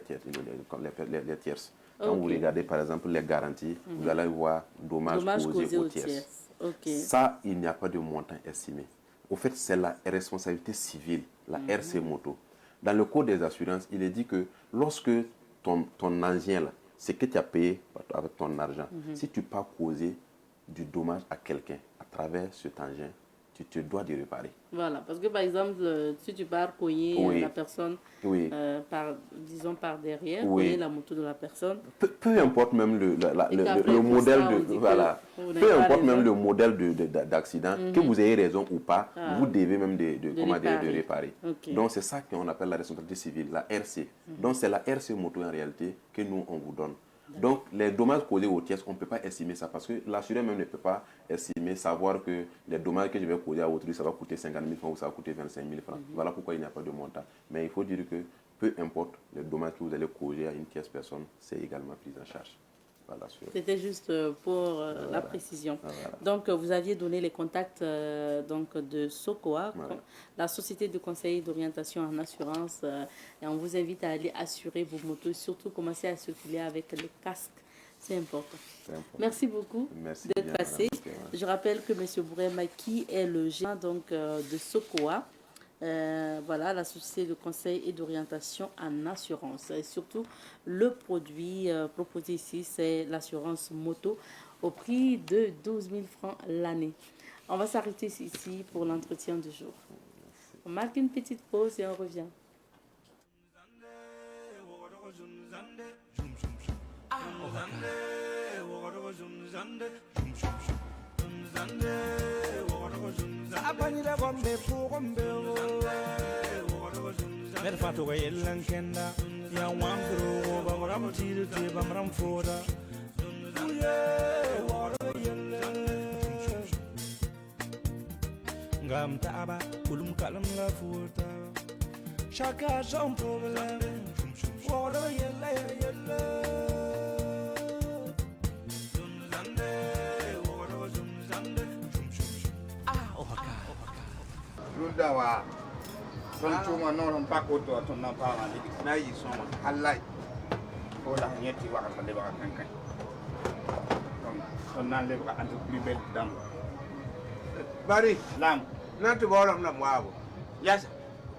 tierces. Quand vous regardez par exemple les garanties, vous allez voir dommages causés aux tierces. Ça, il n'y a pas de montant estimé. Au fait, c'est la responsabilité civile, la RC Moto. Dans le code des assurances, il est dit que lorsque ton engin, là, c'est que tu as payé avec ton argent, si tu peux causer du dommage à quelqu'un à travers cet engin, tu te dois de réparer. Voilà, parce que par exemple, si tu pars cogner la personne, disons par derrière, cogner la moto de la personne. Peu importe même le modèle peu importe même le modèle d'accident, que vous ayez raison ou pas, vous devez même de réparer. Donc c'est ça qu'on appelle la responsabilité civile, la RC. Donc c'est la RC moto en réalité que nous on vous donne. Donc, les dommages causés aux tierces, on ne peut pas estimer ça parce que l'assureur même ne peut pas estimer, savoir que les dommages que je vais causer à autrui, ça va coûter 50 000 francs ou ça va coûter 25 000 francs. Voilà pourquoi il n'y a pas de montant. Mais il faut dire que peu importe les dommages que vous allez causer à une tierce personne, c'est également pris en charge. C'était juste pour la précision. Donc, vous aviez donné les contacts donc, de SOCOA, la Société de conseil et d'orientation en assurance. Et on vous invite à aller assurer vos motos et surtout commencer à circuler avec les casques. C'est important. Merci beaucoup d'être passé. Je rappelle que M. Bourema, qui est le gérant donc, de SOCOA, voilà, la société de conseil et d'orientation en assurance. Et surtout, le produit proposé ici, c'est l'assurance moto au prix de 12 000 francs l'année. On va s'arrêter ici pour l'entretien du jour. On marque une petite pause et on revient. Abanyira gombe pugombe mer fatu ga yellan kenda ya wamdro ba maram tiru te ba maram foda ngam taaba kulum kalam la futa chaka son problème wora yella yella Dawa ton tuma non pako to ton na pa na yi so Allah ko la nyeti wa ka le ba kan kan ton na le ba antu plus belle dam bari lam nanti bolam lam waabo yes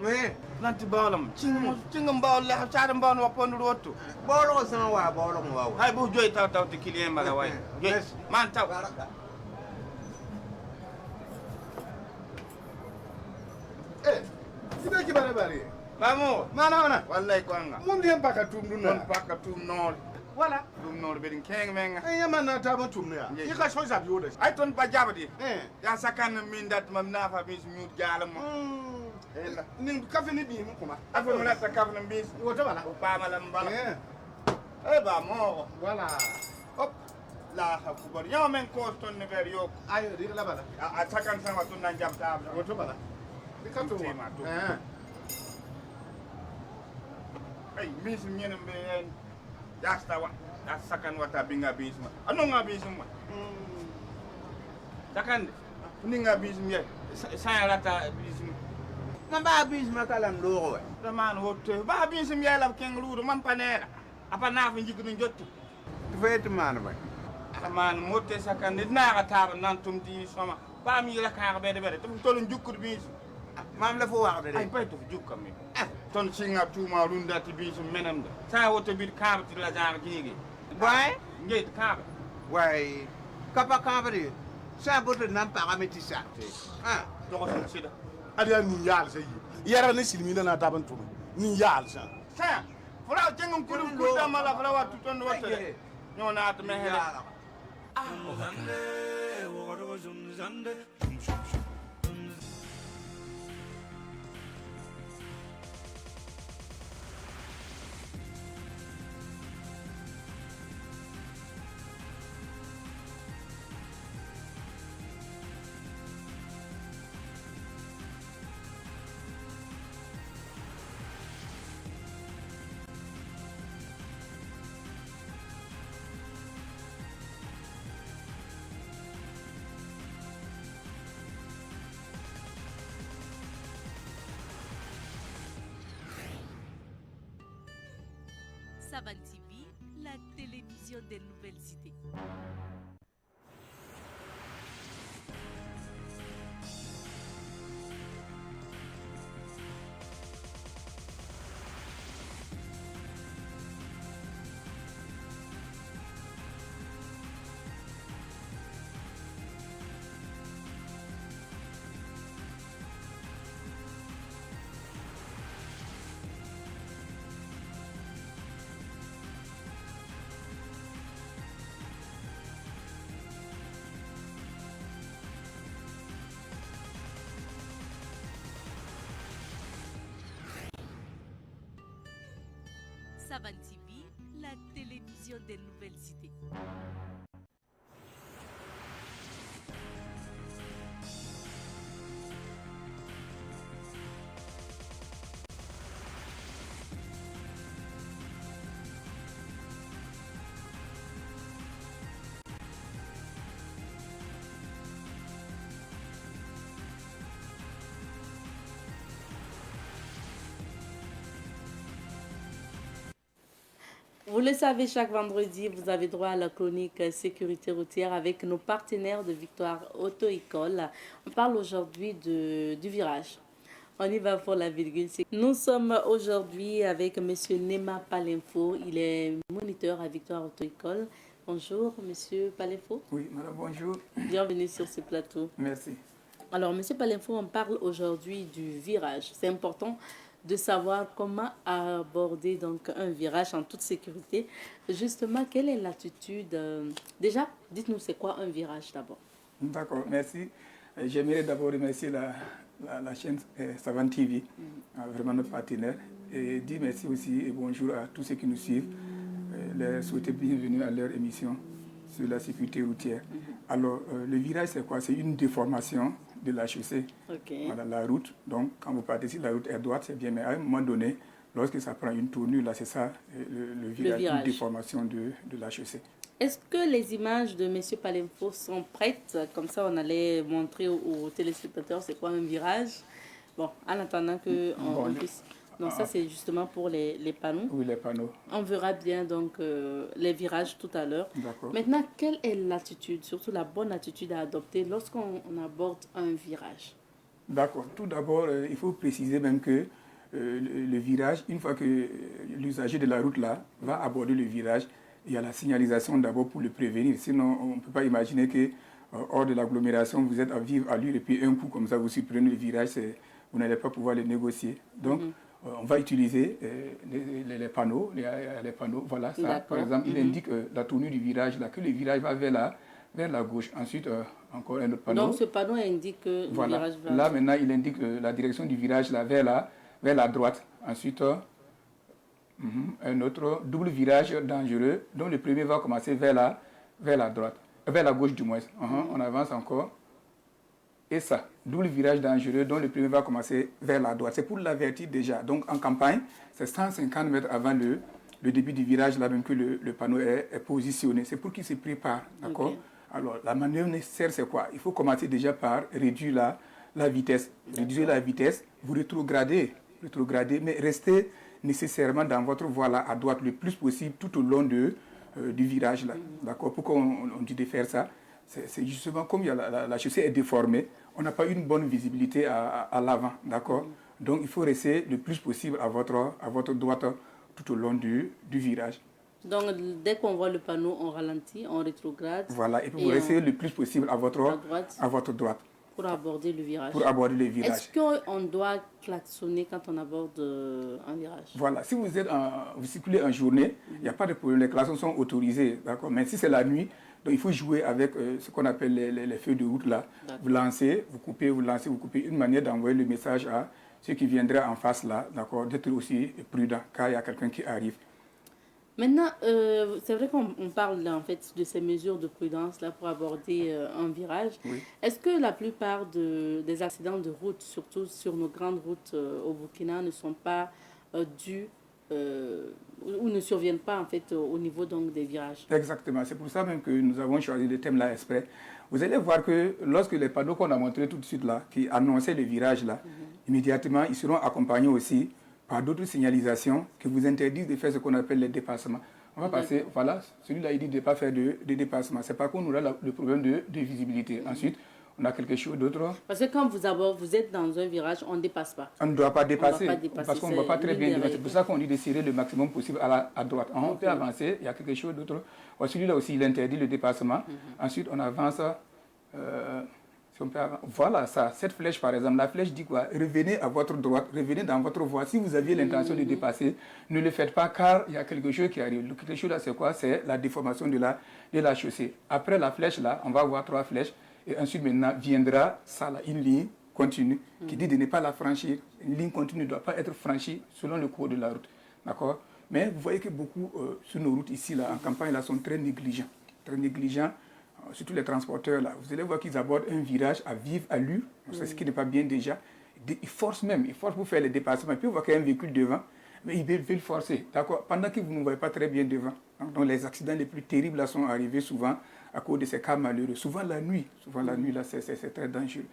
me nanti bolam cingam bawl la chaadam bawl wa pon rotu bolo san wa bolom waaw hay bu joy taw taw te client mala way joy man taw Sida kibare bari. Mamu, mana. Wallahi kwanga. Mun dem paka tum dun non paka tum nol. Wala. Tum nol bedin keng menga. Ay yamana ta ba tum ya. Yi ka so sa biyo da. Ay ton pa jabadi. Ya sakan min dat mam na fa bis mut galam mo. Ela. Ning ka fini bi mu kuma. Afa mo na ta ka fini bis. Woto bala. O pa malam bala. Eh ba mo. Wala. Hop. La ha ku bor. Yo men ko ton ne ver yo. Ay ri la bala. A sakan san wa tun nan jam ta. Woto bala. Ay, bis ñenam be en yasta wa da sakan wata binga bisma anu nga bisma sakan ni nga bisma sa rata bisma man ba bisma kalan do wa man hotte ba bisma la ken ludo man panera apa na fa jignu jotti fet man ba man motte sakan ni na ta nan tum di sama ba mi la ka be de tum tolun jukkur bisma mam la fo wax de ay pay to jukka mi ton singa tuma runda ti bisu menam da sa woto bit kabti la jar gigi boy ngeit kab way kapa kabri sa boto nam pa ameti sa to ko sida Adiya ni yal sa yi. Yara ne silmi na ta ban tum. Ni yal sa. Sa fura jengum kulum kuda mala fura watu ton woto de nyona at me hele Savan TV, la télévision des nouvelles idées. Savan TV, la télévision des nouvelles idées. Vous le savez, chaque vendredi, vous avez droit à la chronique sécurité routière avec nos partenaires de Victoire Auto-École. On parle aujourd'hui du virage. On y va pour la virgule. Nous sommes aujourd'hui avec M. Nema Palenfo. Il est moniteur à Victoire Auto-École. Bonjour, M. Palenfo. Oui, madame, bonjour. Bienvenue sur ce plateau. Merci. Alors, M. Palenfo, on parle aujourd'hui du virage. C'est important de savoir comment aborder donc un virage en toute sécurité. Justement, quelle est l'attitude déjà, dites-nous, c'est quoi un virage d'abord? D'accord, merci. J'aimerais d'abord remercier la chaîne Savan TV, vraiment notre partenaire, et dire merci aussi et bonjour à tous ceux qui nous suivent, leur souhaiter bienvenue à leur émission sur la sécurité routière. Alors, le virage, c'est quoi? C'est une déformation de la chaussée, voilà, la route. Donc, quand vous partez sur la route est droite, c'est bien, mais à un moment donné, lorsque ça prend une tournure, là, c'est ça, le virage, une déformation de la chaussée. Est-ce que les images de M. Palenfo sont prêtes? Comme ça, on allait montrer aux téléspectateurs c'est quoi un virage. Bon, en attendant qu'on puisse... Donc ça, c'est justement pour les panneaux. Oui, les panneaux. On verra bien donc les virages tout à l'heure. Maintenant, quelle est l'attitude, surtout la bonne attitude à adopter lorsqu'on aborde un virage? D'accord. Tout d'abord, il faut préciser même que le virage, une fois que l'usager de la route là va aborder le virage, il y a la signalisation d'abord pour le prévenir. Sinon, on ne peut pas imaginer que hors de l'agglomération, vous êtes à vivre à l'heure et puis un coup comme ça, vous supprimez le virage, vous n'allez pas pouvoir le négocier. Donc, on va utiliser les panneaux. Les panneaux, voilà, ça, par exemple, il indique la tournure du virage, là, que le virage va vers la gauche. Ensuite, encore un autre panneau. Donc, ce panneau indique que le virage va... Là, maintenant, il indique la direction du virage là, vers la droite. Ensuite, un autre double virage dangereux, dont le premier va commencer vers la droite, vers la gauche du moins. On avance encore. Et ça, double virage dangereux, dont le premier va commencer vers la droite. C'est pour l'avertir déjà. Donc en campagne, c'est 150 mètres avant le début du virage, là même que le panneau est positionné. C'est pour qu'il se prépare. D'accord? Alors la manœuvre nécessaire, c'est quoi? Il faut commencer déjà par réduire la vitesse. Réduire la vitesse, vous rétrogradez, mais restez nécessairement dans votre voie là, à droite le plus possible tout au long du virage là. D'accord? Pourquoi on dit de faire ça? C'est justement comme la chaussée est déformée, on n'a pas une bonne visibilité à l'avant, d'accord? Donc il faut rester le plus possible à votre droite tout au long du virage. Donc dès qu'on voit le panneau, on ralentit, on rétrograde. Voilà, et puis vous restez le plus possible à votre droite. Pour aborder le virage. Est-ce qu'on doit klaxonner quand on aborde un virage? Voilà, si vous circulez en journée, il n'y a pas de problème, les klaxons sont autorisés, d'accord? Mais si c'est la nuit, donc il faut jouer avec ce qu'on appelle les feux de route là. Vous lancez, vous coupez, vous lancez, vous coupez. Une manière d'envoyer le message à ceux qui viendraient en face là, d'accord, d'être aussi prudent, car il y a quelqu'un qui arrive. Maintenant, c'est vrai qu'on parle en fait de ces mesures de prudence là pour aborder un virage. Est-ce que la plupart des accidents de route, surtout sur nos grandes routes au Burkina, ne sont pas dus ou ne surviennent pas en fait au niveau donc des virages? Exactement, c'est pour ça même que nous avons choisi le thème là exprès. Vous allez voir que lorsque les panneaux qu'on a montrés tout de suite là, qui annonçaient le virage là, immédiatement ils seront accompagnés aussi par d'autres signalisations qui vous interdisent de faire ce qu'on appelle les dépassements. On va passer, voilà, celui-là il dit de ne pas faire de dépassement. C'est par contre, on aura le problème de visibilité. Ensuite, on a quelque chose d'autre. Parce que quand vous êtes dans un virage, on ne dépasse pas. On ne doit pas dépasser, parce qu'on ne voit pas très bien. C'est pour ça qu'on dit de serrer le maximum possible à droite. On peut avancer, il y a quelque chose d'autre. Celui-là aussi, il interdit le dépassement. Ensuite, on avance. Si on peut voilà ça, cette flèche par exemple, la flèche dit quoi? Revenez à votre droite, revenez dans votre voie. Si vous aviez l'intention de dépasser, ne le faites pas car il y a quelque chose qui arrive. Quelque chose là, c'est quoi? C'est la déformation de la chaussée. Après la flèche là, on va voir 3 flèches et ensuite maintenant viendra ça là, une ligne continue qui dit de ne pas la franchir. Une ligne continue ne doit pas être franchie selon le cours de la route. D'accord? Mais vous voyez que beaucoup sur nos routes ici là, en campagne là, sont très négligents. Très négligents. Surtout les transporteurs, là, vous allez voir qu'ils abordent un virage à vive allure, c'est ce qui n'est pas bien déjà. Ils forcent pour faire les dépassements. Et puis, on voit qu'il y a un véhicule devant, mais ils veulent forcer, d'accord, pendant que vous ne voyez pas très bien devant. Donc, les accidents les plus terribles là, sont arrivés souvent à cause de ces cas malheureux. Souvent la nuit, là, c'est très dangereux.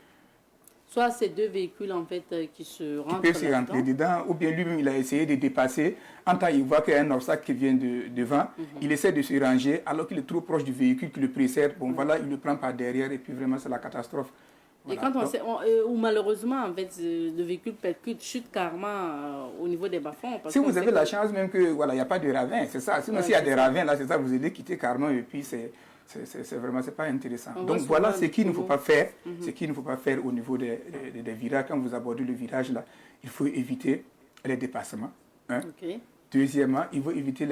Soit ces 2 véhicules en fait qui se rentrent peut se rentrer dedans, ou bien lui-même il a essayé de dépasser. En temps, il voit qu'il y a un obstacle qui vient devant, il essaie de se ranger, alors qu'il est trop proche du véhicule qui le précède. Bon, voilà, il le prend par derrière et puis vraiment c'est la catastrophe. Voilà. Et quand ou malheureusement en fait le véhicule percute, chute carrément au niveau des bas-fonds. Si vous avez la chance même que voilà, il n'y a pas de ravin, c'est ça. Sinon s'il y a des ravins là, c'est ça, vous allez quitter carrément et puis c'est vraiment pas intéressant. Donc voilà ce qu'il ne faut pas faire, ce qu'il ne faut pas faire au niveau des virages. Quand vous abordez le virage là, il faut éviter les dépassements. Deuxièmement, il faut éviter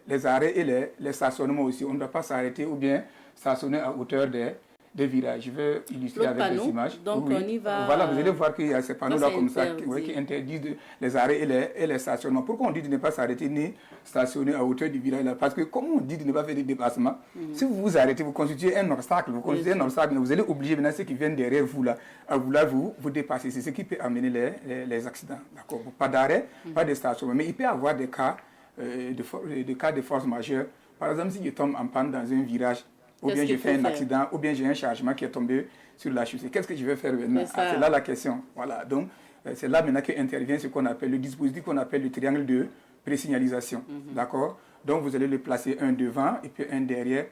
les arrêts et les stationnements aussi. On ne doit pas s'arrêter ou bien stationner à hauteur des virages. Je vais illustrer avec des images. Donc on y va. Voilà, vous allez voir qu'il y a ces panneaux-là comme ça qui interdisent les arrêts et les stationnements. Pourquoi on dit de ne pas s'arrêter ni stationner à hauteur du virage là? Parce que comme on dit de ne pas faire de dépassement, si vous vous arrêtez, vous constituez un obstacle. Vous allez obliger maintenant ceux qui viennent derrière vous là à vouloir vous dépasser. C'est ce qui peut amener les accidents. D'accord? Pas d'arrêt, pas de stationnement. Mais il peut y avoir des cas de force majeure. Par exemple, si je tombe en panne dans un virage, ou bien j'ai fait un accident, ou bien j'ai un chargement qui est tombé sur la chaussée. Qu'est-ce que je vais faire maintenant? C'est là la question. Voilà. Donc, c'est là maintenant qu'intervient ce qu'on appelle le dispositif qu'on appelle le triangle de présignalisation. D'accord? Donc, vous allez le placer un devant et puis un derrière.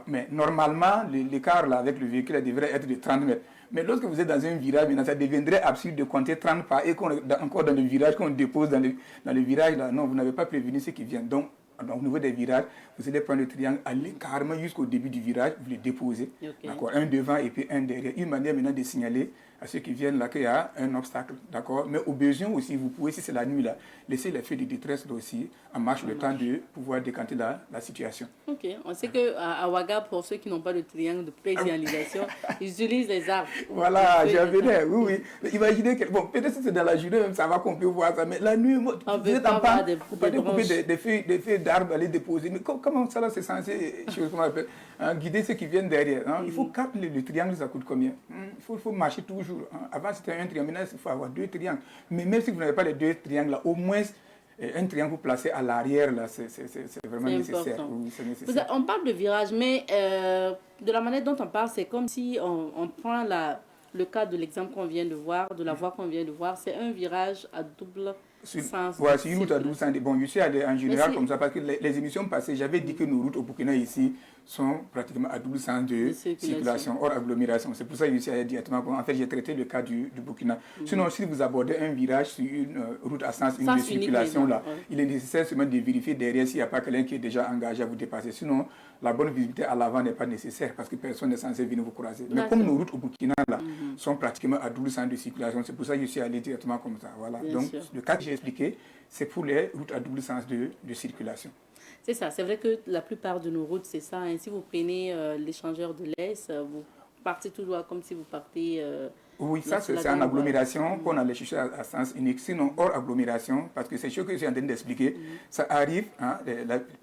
Mais normalement, l'écart là avec le véhicule devrait être de 30 mètres. Mais lorsque vous êtes dans un virage, maintenant, ça deviendrait absurde de compter 30 pas et qu'on est encore dans le virage, qu'on dépose dans le virage là. Non, vous n'avez pas prévenu ce qui vient. Donc, au niveau des virages, vous allez prendre le triangle, aller carrément jusqu'au début du virage, vous le déposez. D'accord, un devant et puis un derrière. Une manière maintenant de signaler à ceux qui viennent là qu'il y a un obstacle. D'accord, mais au besoin aussi, vous pouvez, si c'est la nuit là, laisser les feux de détresse là aussi en marche le temps de pouvoir décanter la situation. Ok, on sait qu'à Ouaga, pour ceux qui n'ont pas de triangle de présignalisation, ils utilisent les arbres. Voilà, j'avais l'air, oui. Mais imaginez que, bon, peut-être que c'est dans la journée, même, ça va qu'on peut voir ça, mais la nuit, vous êtes en panne, vous pouvez couper des feuilles d'arbres, aller déposer. Mais comment ça là, c'est censé, comment on appelle, guider ceux qui viennent derrière. Il faut capter le triangle, ça coûte combien? Il faut marcher toujours. Avant, c'était un triangle, maintenant, il faut avoir 2 triangles. Mais même si vous n'avez pas les 2 triangles, là, au moins, un triangle placé à l'arrière, là, c'est vraiment nécessaire. Oui, c'est nécessaire. On parle de virage, mais de la manière dont on parle, c'est comme si on prend le cas de l'exemple qu'on vient de voir, de la voie qu'on vient de voir, c'est un virage à double sens. Voilà, c'est une route à double sens. Bon, je suis allé en général comme ça, parce que les émissions passées, j'avais dit que nos routes au Burkina ici sont pratiquement à double sens de circulation, hors agglomération. C'est pour ça que je suis allé directement. En fait, j'ai traité le cas du Burkina. Sinon, si vous abordez un virage sur une route à sens unique de circulation, là, il est nécessaire seulement de vérifier derrière s'il n'y a pas quelqu'un qui est déjà engagé à vous dépasser. Sinon, la bonne visibilité à l'avant n'est pas nécessaire parce que personne n'est censé venir vous croiser. Mais comme nos routes au Burkina là, sont pratiquement à double sens de circulation, c'est pour ça que je suis allé directement comme ça. Voilà. Donc, le cas que j'ai expliqué, c'est pour les routes à double sens de circulation. C'est ça, c'est vrai que la plupart de nos routes, c'est ça. Si vous prenez l'échangeur de l'Est, vous partez toujours comme si vous partez... oui, ça c'est en agglomération qu'on a les chercher à sens unique. Sinon, hors agglomération, parce que c'est ce que je suis en train d'expliquer, ça arrive,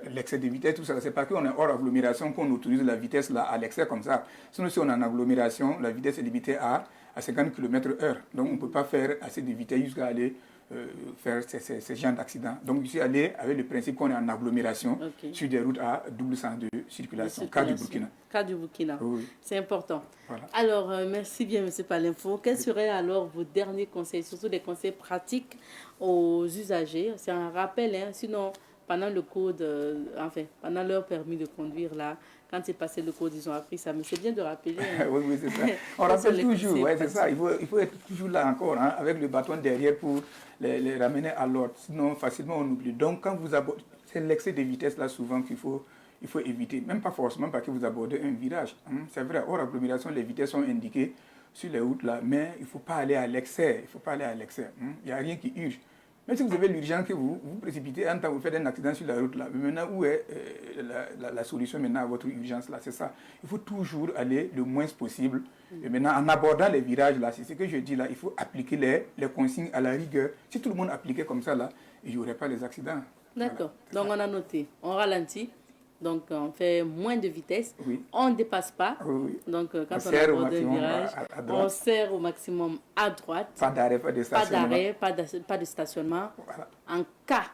l'excès de vitesse, tout ça. C'est pas qu'on est hors agglomération qu'on autorise la vitesse là, à l'excès comme ça. Sinon, si on est en agglomération, la vitesse est limitée à à 50 km/h. Donc on ne peut pas faire assez de vitesse jusqu'à aller faire ces genres d'accidents. Donc je suis allé avec le principe qu'on est en agglomération sur des routes à double sens de circulation. Cas du Burkina. Cas du Burkina. Oui. C'est important. Voilà. Alors, merci bien, M. Palinfo. Quels seraient alors vos derniers conseils, surtout des conseils pratiques aux usagers? C'est un rappel, hein, sinon, pendant le code, pendant leur permis de conduire, là, quand c'est passé le code, ils ont appris ça. Mais c'est bien de rappeler. Hein. Oui, c'est ça. On rappelle toujours, ouais, c'est ça. Il faut être toujours là encore, hein, avec le bâton derrière pour les ramener à l'ordre. Sinon, facilement, on oublie. Donc, quand vous abordez, c'est l'excès de vitesse, là, souvent, qu'il faut éviter. Même pas forcément parce que vous abordez un virage. Hein. C'est vrai, hors agglomération, les vitesses sont indiquées sur les routes, là, mais il ne faut pas aller à l'excès. Il faut pas aller à l'excès. Hein. Il n'y a rien qui urge. Même si vous avez l'urgence que vous précipitez en temps vous faites un accident sur la route là, mais maintenant où est la solution maintenant à votre urgence là, c'est ça. Il faut toujours aller le moins possible. Et maintenant en abordant les virages là, c'est ce que je dis là, il faut appliquer les consignes à la rigueur. Si tout le monde appliquait comme ça là, il n'y aurait pas les accidents. D'accord. Voilà, donc on a noté, on ralentit. Donc, on fait moins de vitesse. Oui. On ne dépasse pas. Oui. Donc, quand on aborde un virage, on serre au maximum à droite. Pas d'arrêt, pas de stationnement. Pas de stationnement. Voilà. En cas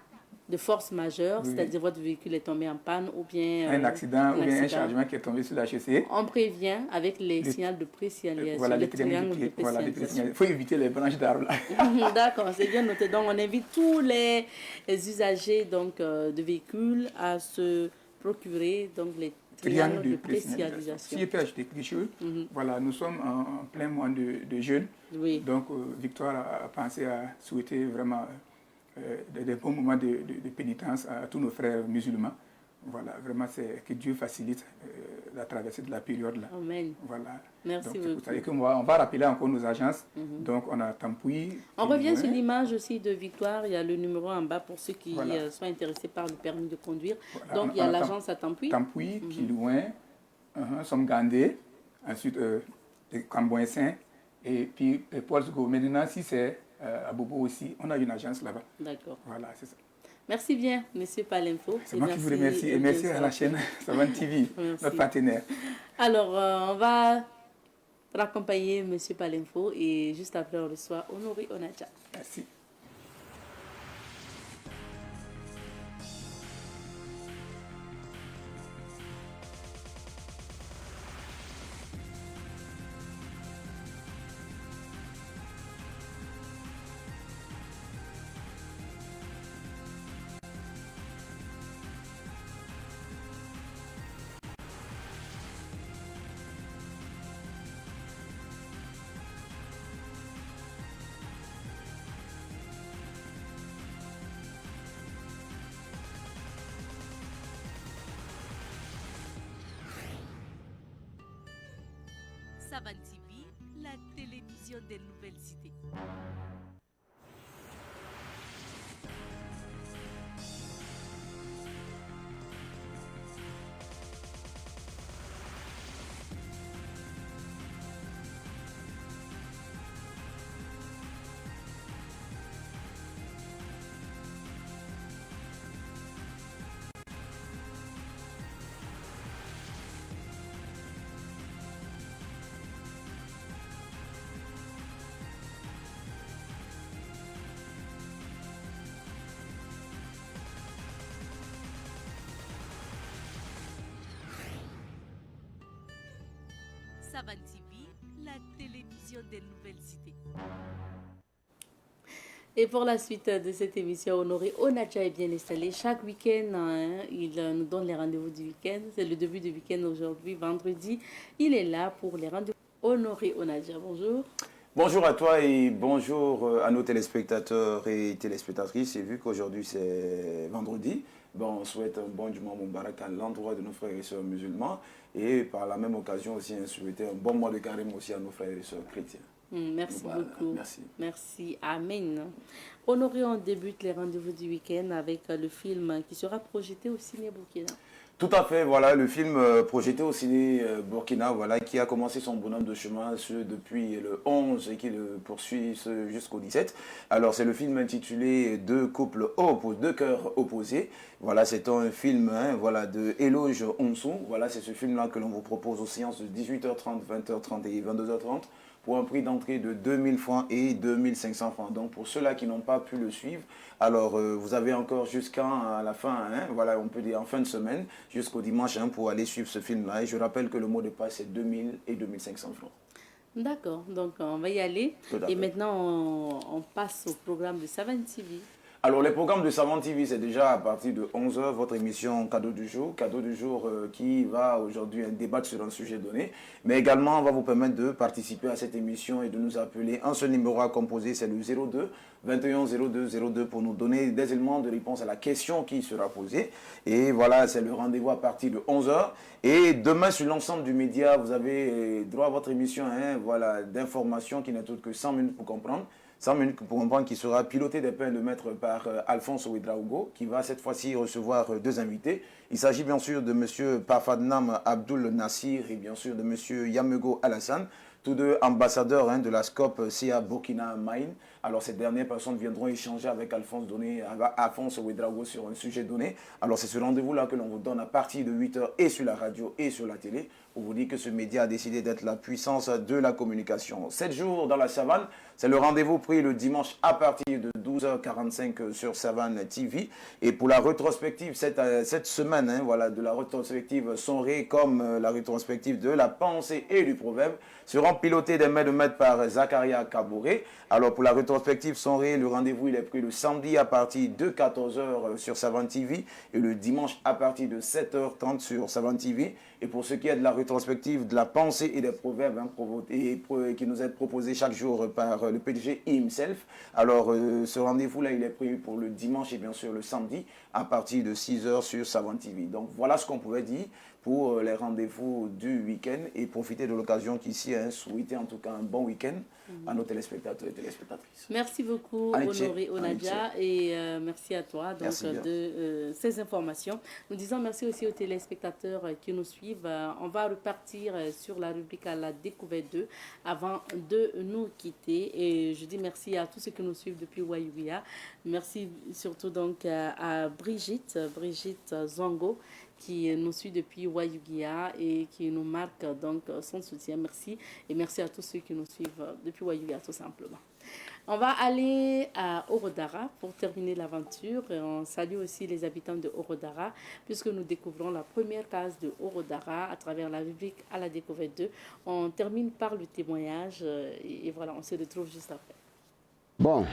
de force majeure, c'est-à-dire votre véhicule est tombé en panne ou bien... un accident ou bien un chargement qui est tombé sur la chaussée. On prévient avec les signaux de présignalisation. Voilà, les triangles de présignalisation. Il faut éviter les branches d'arbres. D'accord, c'est bien noté. Donc, on invite tous les usagers donc, de véhicules à se procurer donc les triangles de précialisation. Si je peux ajouter quelque chose, voilà, nous sommes en plein mois de jeûne. Oui. Donc, Victoire a pensé à souhaiter vraiment des bons moments de pénitence à tous nos frères musulmans. Voilà, vraiment, c'est que Dieu facilite la traversée de la période là. Amen. Voilà. Merci donc, beaucoup. Et que on va rappeler encore nos agences. Donc, on a Tampoui. On revient sur l'image aussi de Victoire. Il y a le numéro en bas pour ceux qui sont intéressés par le permis de conduire. Voilà. Donc, il y a l'agence à Tampoui. Tampoui, Kilouin, Somgandé, ensuite Camboinsin, et puis Paulsgo. Maintenant, si c'est à Bobo aussi, on a une agence là-bas. D'accord. Voilà, c'est ça. Merci bien, M. Palinfo. C'est moi qui vous remercie. Et merci à la chaîne Savane TV, notre partenaire. Alors, on va raccompagner M. Palinfo et juste après, on reçoit Honoré Onadja. Merci. Savane TV, la télévision des nouvelles cités. Savane TV, la télévision des nouvelles cités. Et pour la suite de cette émission, Honoré Onadja est bien installé. Chaque week-end, il nous donne les rendez-vous du week-end. C'est le début du week-end aujourd'hui, vendredi. Il est là pour les rendez-vous. Honoré Onadja, bonjour. Bonjour à toi et bonjour à nos téléspectateurs et téléspectatrices. Et vu qu'aujourd'hui c'est vendredi, bon, on souhaite un bon Juma Moubarak à l'endroit de nos frères et sœurs musulmans. Et par la même occasion aussi, souhaiter un bon mois de carême aussi à nos frères et sœurs chrétiens. Merci beaucoup. Merci. Merci. Amen. Honoré, on débute les rendez-vous du week-end avec le film qui sera projeté au ciné Burkina. Tout à fait, voilà, le film projeté au ciné Burkina, voilà, qui a commencé son bonhomme de chemin depuis le 11 et qui le poursuit jusqu'au 17. Alors, c'est le film intitulé Deux couples deux cœurs opposés. Voilà, c'est un film voilà, de Éloge Onsou. Voilà, c'est ce film-là que l'on vous propose aux séances de 18h30, 20h30 et 22h30. pour un prix d'entrée de 2000 francs et 2500 francs. Donc pour ceux-là qui n'ont pas pu le suivre, alors vous avez encore jusqu'à la fin, hein, voilà, on peut dire en fin de semaine, jusqu'au dimanche pour aller suivre ce film-là. Et je rappelle que le mot de passe c'est 2000 et 2500 francs. D'accord, donc on va y aller. Et maintenant, on passe au programme de Savane TV. Alors, les programmes de Savane TV, c'est déjà à partir de 11h, votre émission Cadeau du jour qui va aujourd'hui débattre sur un sujet donné. Mais également, on va vous permettre de participer à cette émission et de nous appeler. Un seul numéro à composer, c'est le 02 21 02 02 pour nous donner des éléments de réponse à la question qui sera posée. Et voilà, c'est le rendez-vous à partir de 11h. Et demain, sur l'ensemble du média, vous avez droit à votre émission voilà, d'informations qui n'est autre que 100 minutes pour comprendre. 100 minutes pour comprendre, qui sera piloté des pains de maître par Alphonse Ouedraogo, qui va cette fois-ci recevoir deux invités. Il s'agit bien sûr de M. Pafadnam Abdul Nassir et bien sûr de M. Yamego Alassane, tous deux ambassadeurs de la SCOP CA Burkina Mine. Alors ces dernières personnes viendront échanger avec Alphonse Ouedraogo sur un sujet donné. Alors c'est ce rendez-vous-là que l'on vous donne à partir de 8h et sur la radio et sur la télé. Pour vous dire que ce média a décidé d'être la puissance de la communication. 7 jours dans la savane, c'est le rendez-vous pris le dimanche à partir de 12h45 sur Savane TV. Et pour la rétrospective, cette semaine, voilà, de la rétrospective sonrée comme la rétrospective de la pensée et du proverbe, seront pilotés des mains de maître par Zakaria Kabouré. Alors pour la rétrospective sonrée, le rendez-vous il est pris le samedi à partir de 14h sur Savane TV et le dimanche à partir de 7h30 sur Savane TV. Et pour ce qui est de la rétrospective de la pensée et des proverbes qui nous est proposé chaque jour par le PDG himself, alors ce rendez-vous-là, il est prévu pour le dimanche et bien sûr le samedi à partir de 6h sur Savane TV. Donc voilà ce qu'on pouvait dire pour les rendez-vous du week-end et profiter de l'occasion qu'ici, souhaiter en tout cas un bon week-end à nos téléspectateurs et téléspectatrices. Merci beaucoup Honoré Onadia et merci à toi donc, de ces informations. Nous disons merci aussi aux téléspectateurs qui nous suivent. On va repartir sur la rubrique à la découverte 2 avant de nous quitter et je dis merci à tous ceux qui nous suivent depuis Wayugia. Merci surtout donc à Brigitte Zongo qui nous suit depuis Wayugia et qui nous marque donc son soutien. Merci et merci à tous ceux qui nous suivent depuis Wayugia tout simplement. On va aller à Orodara pour terminer l'aventure. On salue aussi les habitants de Orodara puisque nous découvrons la première case de Orodara à travers la rubrique à la découverte 2. On termine par le témoignage et voilà, on se retrouve juste après. Bon,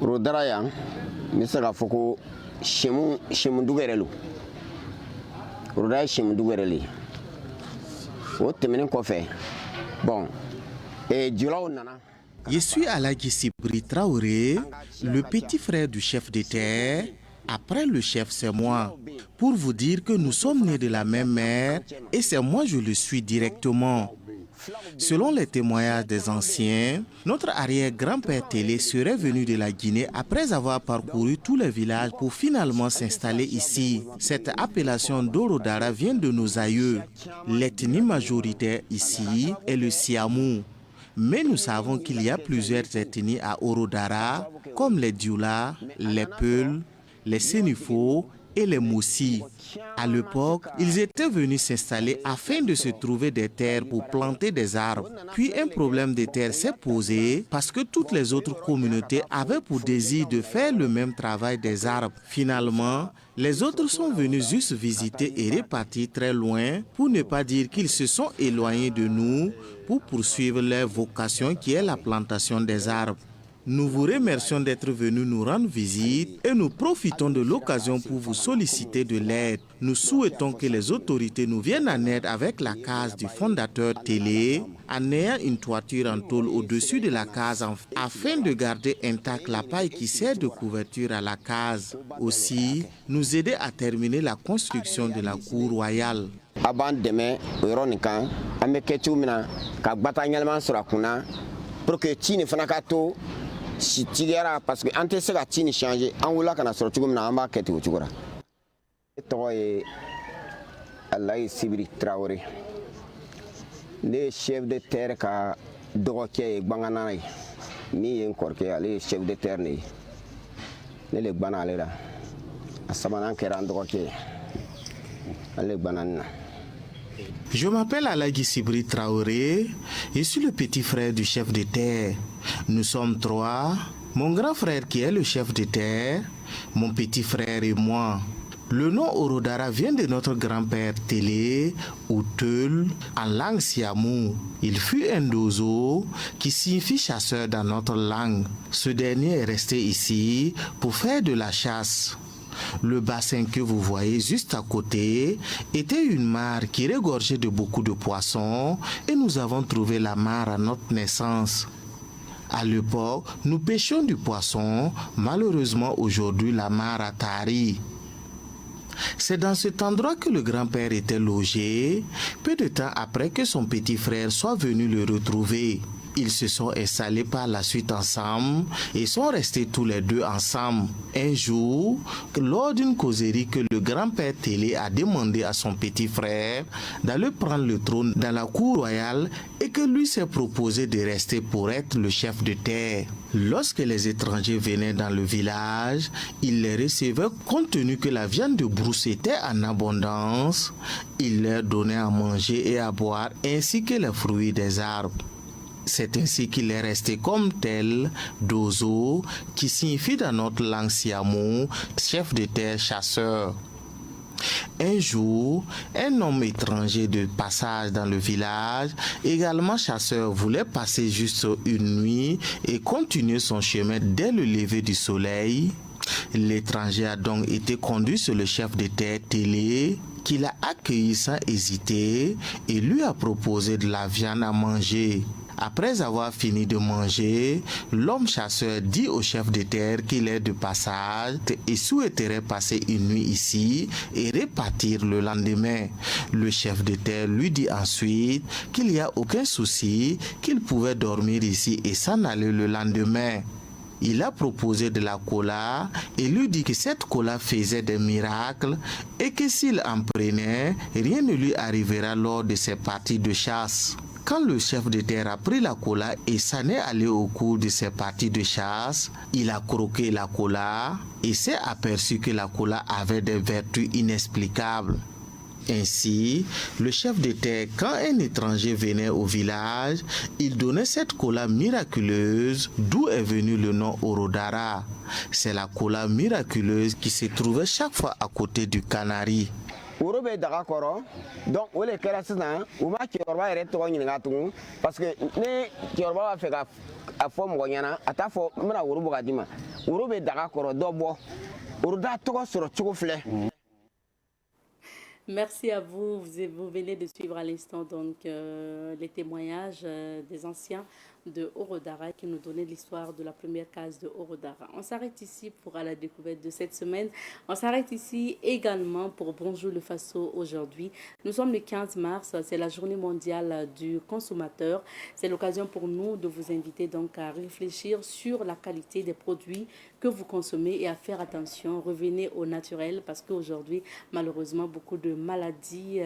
Orodara yang, misala foko shemu dugerelu. Orodara shemu dugereli. O temene kofe. Bon, et Djulao nana. Je suis Alagi Sibri Traoré, le petit frère du chef de terre. Après le chef, c'est moi. Pour vous dire que nous sommes nés de la même mère et c'est moi je le suis directement. Selon les témoignages des anciens, notre arrière-grand-père Télé serait venu de la Guinée après avoir parcouru tous les villages pour finalement s'installer ici. Cette appellation d'Orodara vient de nos aïeux. L'ethnie majoritaire ici est le Siamou. Mais nous savons qu'il y a plusieurs ethnies à Orodara, comme les Dioula, les Peuls, les Sénifo et les Moussi. À l'époque, ils étaient venus s'installer afin de se trouver des terres pour planter des arbres. Puis un problème de terre s'est posé parce que toutes les autres communautés avaient pour désir de faire le même travail des arbres. Finalement, les autres sont venus juste visiter et repartir très loin, pour ne pas dire qu'ils se sont éloignés de nous pour poursuivre leur vocation qui est la plantation des arbres. Nous vous remercions d'être venus nous rendre visite et nous profitons de l'occasion pour vous solliciter de l'aide. Nous souhaitons que les autorités nous viennent en aide avec la case du fondateur Télé, en ayant une toiture en tôle au-dessus de la case afin de garder intacte la paille qui sert de couverture à la case. Aussi, nous aider à terminer la construction de la cour royale. Avant demain, Véronica, Ameketumina, Kabatanyalman Surakuna, pour que Tine Fanakato, si Tigera, parce que Ante Sega Tine changé, Angoula Kana Sortugum Amba Ketu Chugura. Et Allah Sibri Traoré, les chefs de terre ka Doroké Banganai, ni encore que les chefs de terre ni les banalera, à Samanan Keran Doroké, les bananes. Je m'appelle Alagui Sibri Traoré, je suis le petit frère du chef de terre. Nous sommes 3, mon grand frère qui est le chef de terre, mon petit frère et moi. Le nom Orodara vient de notre grand-père Télé ou Teul en langue siamou. Il fut un dozo qui signifie chasseur dans notre langue. Ce dernier est resté ici pour faire de la chasse. Le bassin que vous voyez juste à côté était une mare qui regorgeait de beaucoup de poissons et nous avons trouvé la mare à notre naissance. À l'époque, nous pêchions du poisson. Malheureusement, aujourd'hui, la mare a tari. C'est dans cet endroit que le grand-père était logé, peu de temps après que son petit frère soit venu le retrouver. Ils se sont installés par la suite ensemble et sont restés tous les deux ensemble. Un jour, lors d'une causerie que le grand-père Télé a demandé à son petit frère d'aller prendre le trône dans la cour royale et que lui s'est proposé de rester pour être le chef de terre. Lorsque les étrangers venaient dans le village, il les recevait compte tenu que la viande de brousse était en abondance. Il leur donnait à manger et à boire ainsi que les fruits des arbres. C'est ainsi qu'il est resté comme tel, Dozo, qui signifie dans notre langue siamou, chef de terre chasseur. Un jour, un homme étranger de passage dans le village, également chasseur, voulait passer juste une nuit et continuer son chemin dès le lever du soleil. L'étranger a donc été conduit sur le chef de terre Télé, qui l'a accueilli sans hésiter et lui a proposé de la viande à manger. Après avoir fini de manger, l'homme chasseur dit au chef de terre qu'il est de passage et souhaiterait passer une nuit ici et repartir le lendemain. Le chef de terre lui dit ensuite qu'il n'y a aucun souci, qu'il pouvait dormir ici et s'en aller le lendemain. Il a proposé de la cola et lui dit que cette cola faisait des miracles et que s'il en prenait, rien ne lui arrivera lors de ses parties de chasse. Quand le chef de terre a pris la cola et s'en est allé au cours de ses parties de chasse, il a croqué la cola et s'est aperçu que la cola avait des vertus inexplicables. Ainsi, le chef de terre, quand un étranger venait au village, il donnait cette cola miraculeuse, d'où est venu le nom Orodara. C'est la cola miraculeuse qui se trouvait chaque fois à côté du canari. Woro be daga kɔrɔ donc o le kɛra sisan u ma cɛkɔrɔba yɛrɛ tɔgɔ ɲininka tugun parce que ne cɛkɔrɔba b'a fɛ ka a fɔ mɔgɔ ɲɛna a t'a fɔ n bɛna woro bɔ ka d'i ma woro be daga kɔrɔ dɔ bɔ woroda tɔgɔ sɔrɔ cogo filɛ. Merci à vous. Vous venez de suivre à l'instant donc les témoignages des anciens de Orodara qui nous donnaient l'histoire de la première case de Orodara. On s'arrête ici pour la découverte de cette semaine. On s'arrête ici également pour Bonjour le Faso aujourd'hui. Nous sommes le 15 mars, c'est la journée mondiale du consommateur. C'est l'occasion pour nous de vous inviter donc à réfléchir sur la qualité des produits que vous consommez et à faire attention. Revenez au naturel parce qu'aujourd'hui, malheureusement, beaucoup de maladies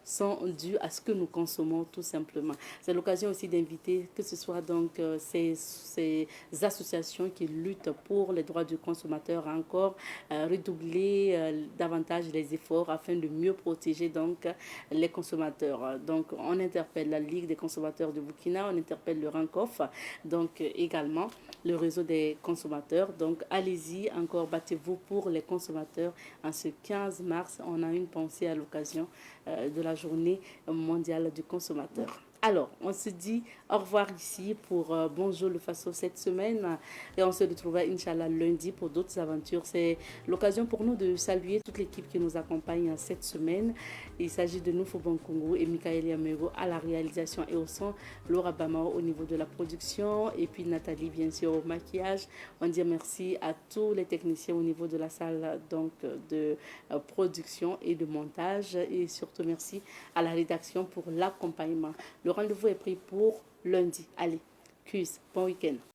sont dues à ce que nous consommons tout simplement. C'est l'occasion aussi d'inviter que ce soit donc ces associations qui luttent pour les droits du consommateur à encore redoubler davantage les efforts afin de mieux protéger donc les consommateurs. Donc on interpelle la Ligue des consommateurs de Burkina, on interpelle le RANCOF, donc également le réseau des consommateurs. Donc allez-y, encore battez-vous pour les consommateurs. En ce 15 mars, on a une pensée à l'occasion de la journée mondiale du consommateur. Alors, on se dit au revoir ici pour Bonjour le Faso cette semaine et on se retrouvera Inch'Allah lundi pour d'autres aventures. C'est l'occasion pour nous de saluer toute l'équipe qui nous accompagne cette semaine. Il s'agit de Noufo Bankungu et Michael Yamego à la réalisation et au son, Laura Bamao au niveau de la production et puis Nathalie bien sûr au maquillage. On dit merci à tous les techniciens au niveau de la salle donc de production et de montage et surtout merci à la rédaction pour l'accompagnement. Le rendez-vous est pris pour lundi. Allez, cuisse, bon week-end.